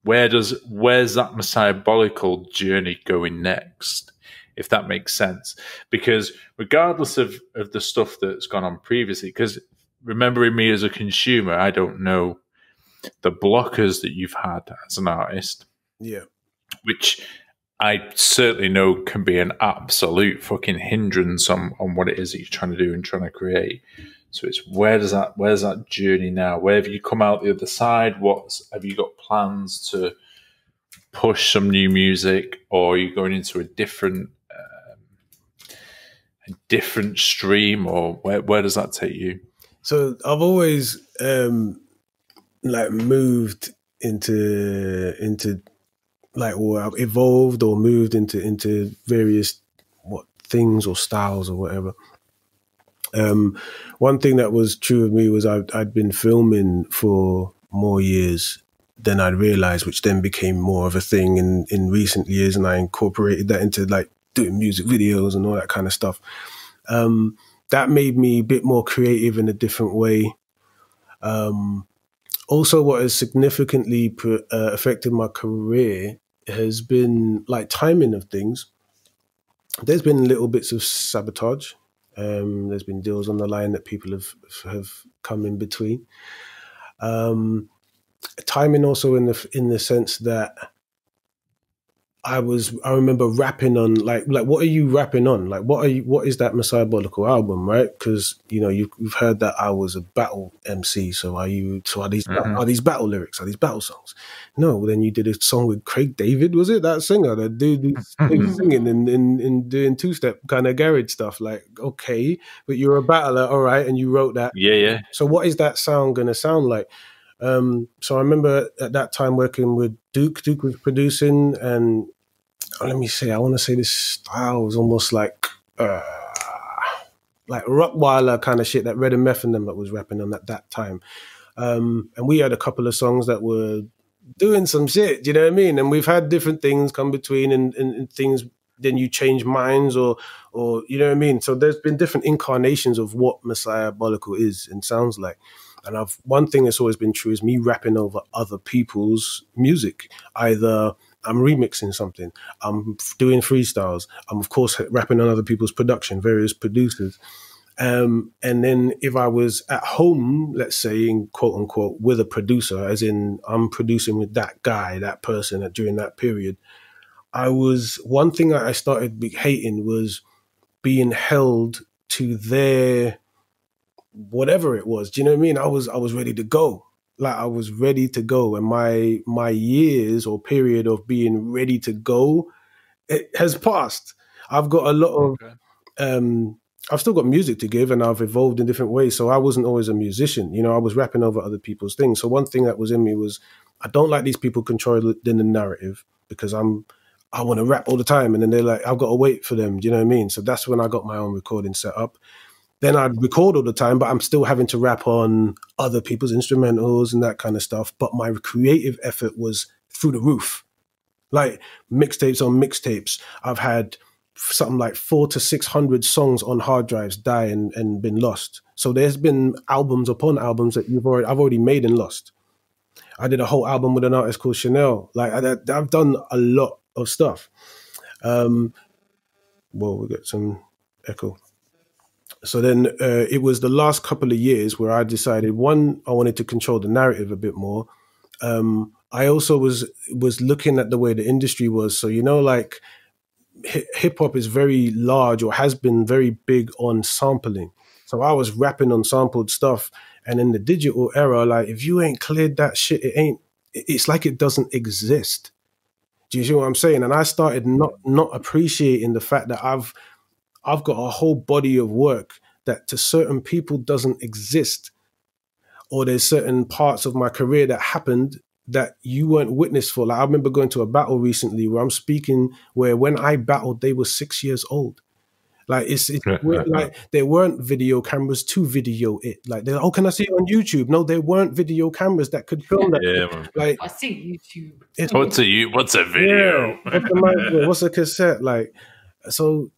Speaker 2: where's that Messiahbolical journey going next, if that makes sense? Because regardless of the stuff that's gone on previously, because remembering me as a consumer, I don't know the blockers that you've had as an artist.
Speaker 6: Yeah,
Speaker 2: which I certainly know can be an absolute fucking hindrance on what it is that you're trying to do and trying to create. So it's where's that journey now? Where have you come out the other side? Have you got plans to push some new music, or are you going into a different stream, or where does that take you?
Speaker 6: So I've always moved into like, or I've evolved or moved into various things or styles or whatever. One thing that was true of me was I'd been filming for more years than I'd realized, which then became more of a thing in recent years, and I incorporated that into like doing music videos and all that kind of stuff. That made me a bit more creative in a different way. Also, what has significantly affected my career has been like timing of things. There's been little bits of sabotage. There's been deals on the line that people have come in between. Timing also in the sense that I remember rapping on like what are you rapping on? Like what is that Messiahbolical album, right? Because you know you've heard that I was a battle MC. So are these battle lyrics? Are these battle songs? No. Well, then you did a song with Craig David, was it that singer, that dude singing and doing two-step kind of garage stuff? Like, okay, but you're a battler, all right, and you wrote that.
Speaker 2: Yeah.
Speaker 6: So what is that sound going to sound like? So I remember at that time working with Duke. Duke was producing, and I want to say this style was almost like Rottweiler kind of shit, that Red and Meth and them that was rapping on at that time. And we had a couple of songs that were doing some shit, you know what I mean? And we've had different things come between and things, then you change minds or you know what I mean? So there's been different incarnations of what Messiahbolical is and sounds like. And one thing that's always been true is me rapping over other people's music. Either I'm remixing something, I'm doing freestyles, I'm of course rapping on other people's production, various producers. And then if I was at home, let's say in quote unquote with a producer, as in I'm producing with that guy, that person during that period, one thing I started hating was being held to their whatever it was. Do you know what I mean? I was ready to go. Like I was ready to go, and my years or period of being ready to go, it has passed. I've got a lot of I've still got music to give, and I've evolved in different ways. So I wasn't always a musician. I was rapping over other people's things. So one thing that was in me was I don't like these people controlling the narrative, because I want to rap all the time, and then they're like, I've got to wait for them. Do you know what I mean? So that's when I got my own recording set up. Then I'd record all the time, but I'm still having to rap on other people's instrumentals and that kind of stuff. But my creative effort was through the roof. Like mixtapes on mixtapes. I've had something like 400 to 600 songs on hard drives die and been lost. So there's been albums upon albums that I've already made and lost. I did a whole album with an artist called Chanel. Like I've done a lot of stuff. Well, we got some echo. So then it was the last couple of years where I decided, one, I wanted to control the narrative a bit more. I also was looking at the way the industry was. So, like hip hop is very large, or has been very big on sampling. So I was rapping on sampled stuff. And in the digital era, like if you ain't cleared that shit, it's like it doesn't exist. Do you see what I'm saying? And I started not appreciating the fact that I've got a whole body of work that to certain people doesn't exist. Or there's certain parts of my career that happened that you weren't witness for. Like I remember going to a battle recently where I'm speaking, where when I battled, they were 6 years old. Like it's weird. Like there weren't video cameras to video it. Like they're like, oh, can I see it on YouTube? No, there weren't video cameras that could film that.
Speaker 2: Yeah,
Speaker 1: like I see YouTube.
Speaker 2: What's a video?
Speaker 6: Yeah, what's a cassette? Like so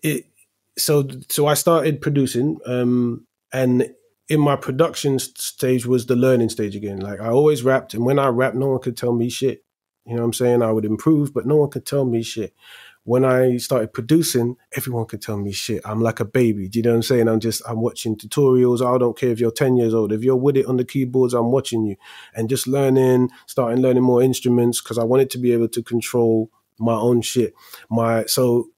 Speaker 6: I started producing, and in my production stage was the learning stage again. Like I always rapped, and when I rapped, no one could tell me shit. You know what I'm saying? I would improve, but no one could tell me shit. When I started producing, everyone could tell me shit. I'm like a baby. Do you know what I'm saying? I'm watching tutorials. I don't care if you're 10 years old. If you're with it on the keyboards, I'm watching you. And just starting learning more instruments, because I wanted to be able to control my own shit. So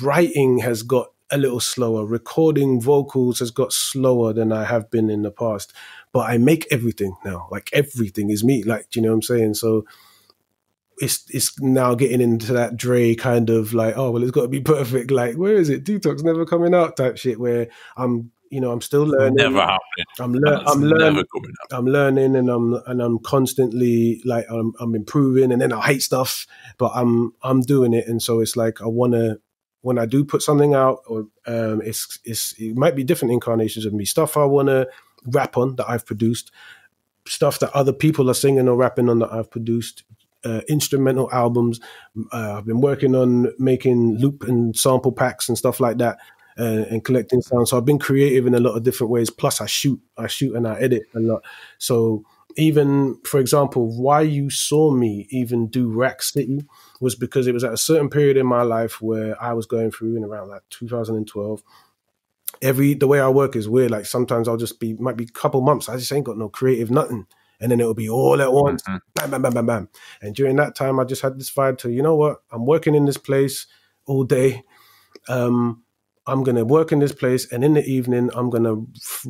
Speaker 6: writing has got a little slower. Recording vocals has got slower than I have been in the past. But I make everything now. Like everything is me. Like, do you know what I'm saying? So it's now getting into that Dre kind of like, oh, well, it's got to be perfect. Like, where is it? Detox never coming out type shit, where I'm still learning.
Speaker 2: Never happening.
Speaker 6: I'm learning. I'm learning, and I'm constantly like I'm improving, and then I hate stuff, but I'm doing it, and so it's like when I do put something out, or it might be different incarnations of me, stuff I want to rap on that I've produced, stuff that other people are singing or rapping on that I've produced. Instrumental albums. I've been working on making loop and sample packs and stuff like that, and collecting sound. So I've been creative in a lot of different ways. Plus I shoot and I edit a lot. So even, for example, why you saw me even do Rack City was because it was at a certain period in my life where I was going through in around like 2012. The way I work is weird. Like sometimes might be a couple months, I just ain't got no creative nothing. And then it'll be all at once, bam, bam, bam, bam, bam. And during that time, I just had this vibe to, you know what? I'm working in this place all day. I'm going to work in this place. And in the evening, I'm going to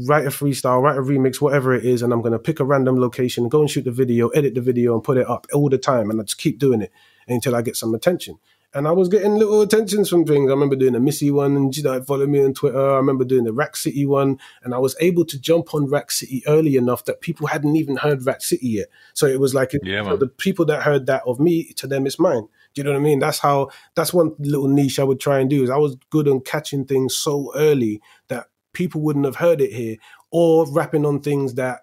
Speaker 6: write a freestyle, write a remix, whatever it is. And I'm going to pick a random location, go and shoot the video, edit the video, and put it up all the time. And I just keep doing it until I get some attention. And I was getting little attentions from things. I remember doing the Missy one, and follow me on Twitter. I remember doing the Rack City one, and I was able to jump on Rack City early enough that people hadn't even heard Rack City yet. So it was like, the people that heard that of me, to them, it's mine. Do you know what I mean? That's one little niche I would try and do, is I was good on catching things so early that people wouldn't have heard it here, or rapping on things that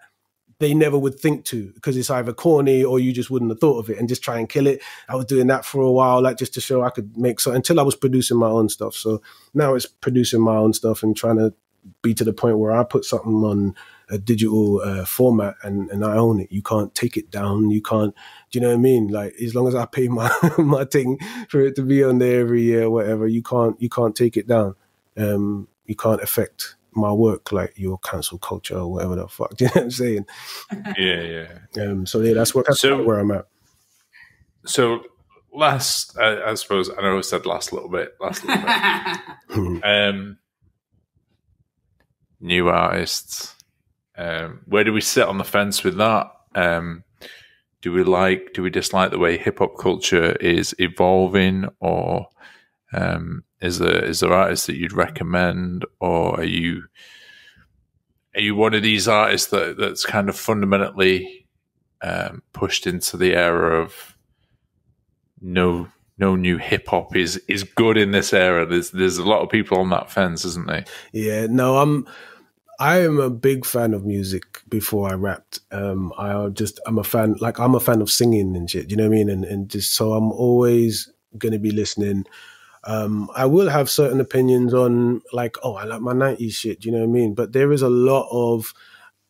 Speaker 6: they never would think to, because it's either corny or you just wouldn't have thought of it, and just try and kill it. I was doing that for a while, like just to show I could make so, until I was producing my own stuff. So now it's producing my own stuff and trying to be to the point where I put something on a digital format and I own it. You can't take it down. You can't, do you know what I mean? Like, as long as I pay my thing for it to be on there every year or whatever, you can't take it down. You can't affect my work like your cancel culture or whatever the fuck. Do you know what I'm saying?
Speaker 2: Yeah.
Speaker 6: So yeah, that's where I'm at.
Speaker 2: So last, I suppose, I know I said last little bit. new artists. Where do we sit on the fence with that? Do we dislike the way hip hop culture is evolving, or is there artists that you'd recommend, or are you one of these artists that's kind of fundamentally pushed into the era of no new hip hop is good in this era? There's a lot of people on that fence, isn't there?
Speaker 6: Yeah, no, I am a big fan of music before I rapped. I'm a fan, like I'm a fan of singing and shit, you know what I mean? And just, so I'm always going to be listening. I will have certain opinions on like, oh, I like my 90s shit, you know what I mean? But there is a lot of,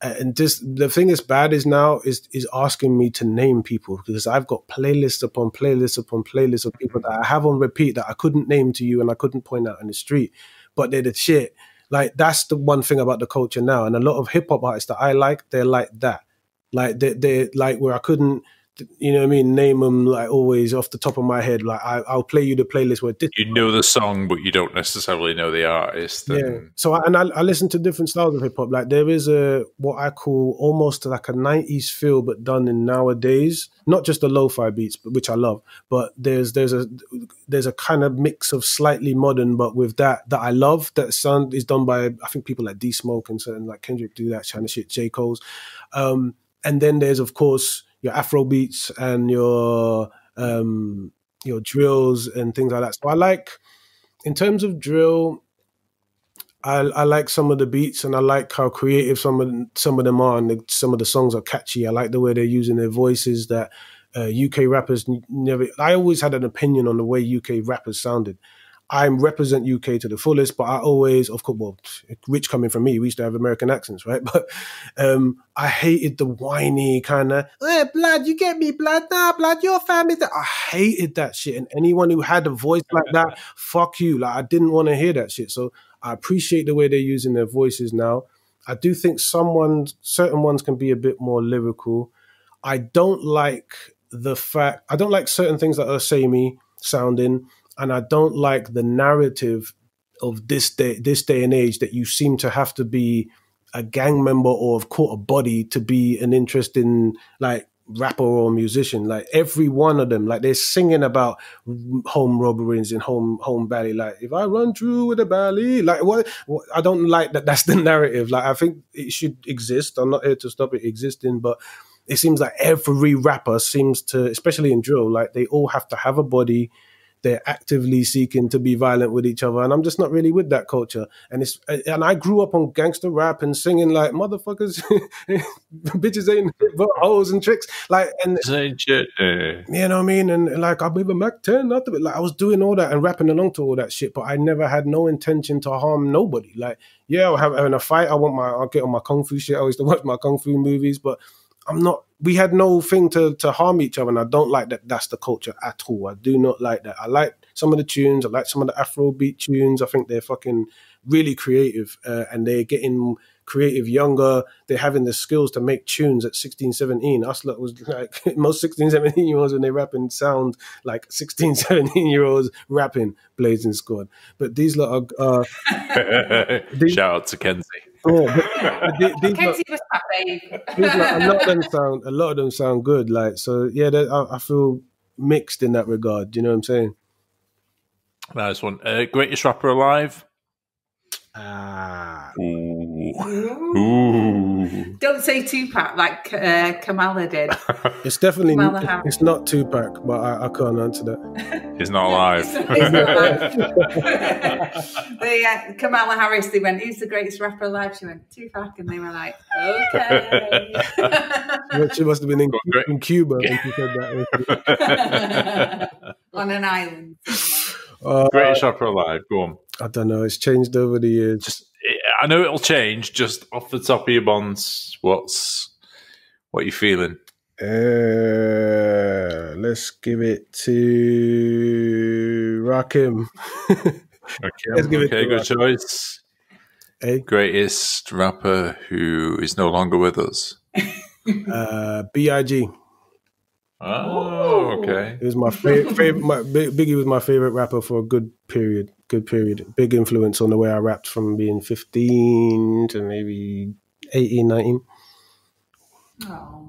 Speaker 6: and just the thing that's bad is now is asking me to name people, because I've got playlists upon playlists upon playlists of people that I have on repeat that I couldn't name to you and I couldn't point out in the street, but they're the shit. Like, that's the one thing about the culture now. And a lot of hip hop artists that I like, they're like that. Like, they're like where I couldn't, you know what I mean, name them like always off the top of my head. Like, I'll play you the playlist where this.
Speaker 2: You know the song, but you don't necessarily know the artist.
Speaker 6: Yeah. So, I listen to different styles of hip hop. Like, there is what I call almost like a 90s feel, but done in nowadays. Not just the lo-fi beats, which I love, but there's a kind of mix of slightly modern, but with that I love. That sound is done by, I think, people like D Smoke and certain like Kendrick do that kind of shit, J. Cole's. And then there's, of course, your Afro beats and your drills and things like that. So I like, in terms of drill, I like some of the beats, and I like how creative some of them are, and some of the songs are catchy. I like the way they're using their voices that UK rappers never. I always had an opinion on the way UK rappers sounded. I represent UK to the fullest, but I always, of course, well, Rich coming from me, we used to have American accents, right? But I hated the whiny kind of, hey, blood, you get me, blood, nah, blood, your family. I hated that shit. And anyone who had a voice like that, fuck you. Like, I didn't want to hear that shit. So I appreciate the way they're using their voices now. I do think certain ones can be a bit more lyrical. I don't like certain things that are samey sounding. And I don't like the narrative of this day and age, that you seem to have to be a gang member or have caught a body to be an interesting like rapper or musician. Like, every one of them, like, they're singing about home robberies in home valley. Like, if I run through with a valley, like what? I don't like that. That's the narrative. Like, I think it should exist. I'm not here to stop it existing, but it seems like every rapper seems to, especially in drill, like they all have to have a body. They're actively seeking to be violent with each other, and I'm just not really with that culture. And I grew up on gangster rap and singing like motherfuckers, bitches ain't but hoes and tricks, like, and you know what I mean. And like, I'm with a Mac 10, not like I was doing all that and rapping along to all that shit, but I never had no intention to harm nobody. Like, yeah, I'll having a fight. I'll get on my kung fu shit. I used to watch my kung fu movies, but we had no thing to harm each other, and I don't like that. That's the culture at all. I do not like that. I like some of the tunes. I like some of the Afrobeat tunes. I think they're fucking really creative, and they're getting creative younger. They're having the skills to make tunes at 16, 17. Us lot was like, most 16, 17-year-olds when they rapping sound like 16, 17-year-olds rapping Blazing Squad. But these lot are...
Speaker 2: Shout out to Kenzie.
Speaker 1: Kenzie was that babe.
Speaker 6: A lot of them sound good. Like, so yeah, I feel mixed in that regard. You know what I'm saying?
Speaker 2: Nice one. Greatest rapper alive?
Speaker 1: Ooh. Don't say Tupac like Kamala did.
Speaker 6: It's definitely it's not Tupac, but I can't answer that.
Speaker 2: He's not alive.
Speaker 1: He's not alive. Kamala Harris, they went, who's the greatest rapper alive? She went, Tupac, and they were like, okay.
Speaker 6: She must have been in Cuba when she said that.
Speaker 1: On an island.
Speaker 2: Greatest rapper alive, go on.
Speaker 6: I don't know, it's changed over the years.
Speaker 2: I know it'll change. Just off the top of your bonds, what are you feeling?
Speaker 6: Let's give it to Rakim.
Speaker 2: Okay, good choice.
Speaker 6: Hey?
Speaker 2: Greatest rapper who is no longer with us?
Speaker 6: B.I.G.
Speaker 2: Oh, okay.
Speaker 6: It was my favorite. Biggie was my favorite rapper for a good period. Big influence on the way I rapped from being 15 to maybe 18, 19.
Speaker 1: Oh.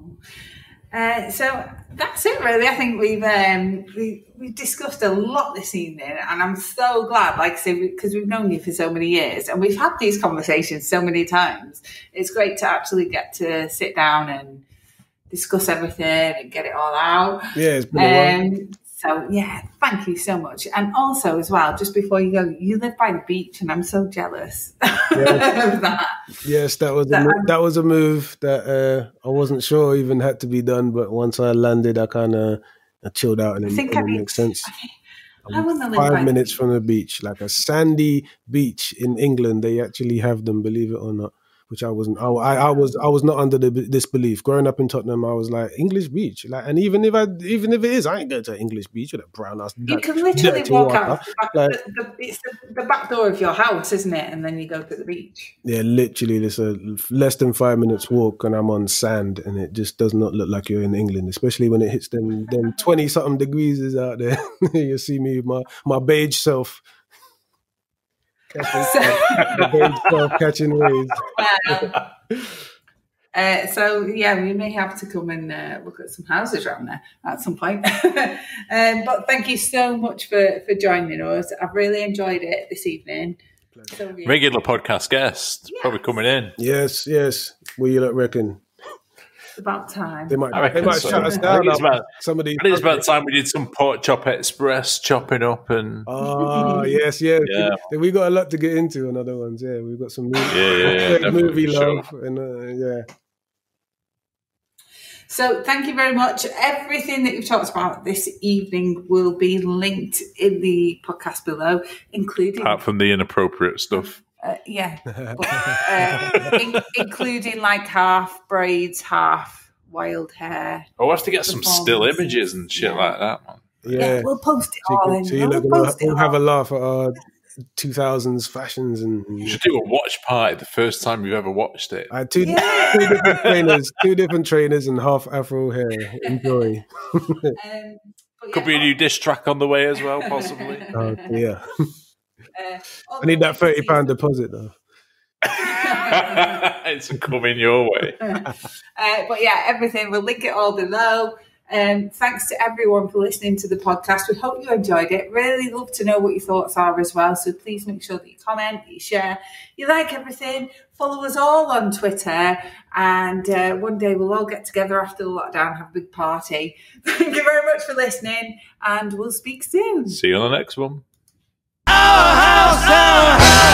Speaker 1: So that's it, really. I think we've discussed a lot this evening, and I'm so glad, like I say, because we've known you for so many years, and we've had these conversations so many times. It's great to actually get to sit down and discuss everything and get it all out.
Speaker 6: Yeah, it's been a while.
Speaker 1: So, yeah, thank you so much. And also, as well, just before you go, you live by the beach, and I'm so jealous of that.
Speaker 6: Yes, that was a move that I wasn't sure even had to be done, but once I landed, I kind of chilled out, and it makes sense.
Speaker 1: I want to live
Speaker 6: 5 minutes from the beach, like a sandy beach in England. They actually have them, believe it or not. Which I wasn't. I was not under this belief. Growing up in Tottenham, I was like, English beach, like, and even if it is, I ain't going to English beach with a brown ass.
Speaker 1: You can literally walk out. It's the back door of your house, isn't it? And then you go to the beach.
Speaker 6: Yeah, literally, it's a less than 5 minutes walk, and I'm on sand, and it just does not look like you're in England, especially when it hits them 20-something degrees is out there. You see me with my beige self. Catching waves.
Speaker 1: So yeah, we may have to come and look at some houses around there at some point. But thank you so much for joining us. I've really enjoyed it this evening. So, yeah.
Speaker 2: Regular podcast guest, probably coming in.
Speaker 6: Yes. What you reckon?
Speaker 1: About time.
Speaker 6: They might shut us down.
Speaker 2: It's about time we did some Pork Chop Express chopping up and.
Speaker 6: Oh yes. Yeah. We got a lot to get into on other ones. Yeah, we've got some movie love and yeah.
Speaker 1: So thank you very much. Everything that you've talked about this evening will be linked in the podcast below, including
Speaker 2: apart from the inappropriate stuff.
Speaker 1: Including like half braids, half wild hair.
Speaker 2: I'll have to get some still images and shit like that, man.
Speaker 1: Yeah, we'll post it all.
Speaker 6: We'll have a laugh at our 2000s fashions, and
Speaker 2: you should do a watch party the first time you've ever watched it.
Speaker 6: I had two different trainers, and half afro hair. Enjoy.
Speaker 2: Could be a new diss track on the way as well, possibly.
Speaker 6: Oh yeah. I need that £30 deposit though.
Speaker 2: It's coming your way.
Speaker 1: But yeah, everything, we'll link it all below. Thanks to everyone for listening to the podcast. We hope you enjoyed it. Really love to know what your thoughts are as well. So please make sure that you comment, you share, you like everything. Follow us all on Twitter. And one day we'll all get together after the lockdown and have a big party. Thank you very much for listening. And we'll speak soon.
Speaker 2: See you on the next one.
Speaker 7: Our house,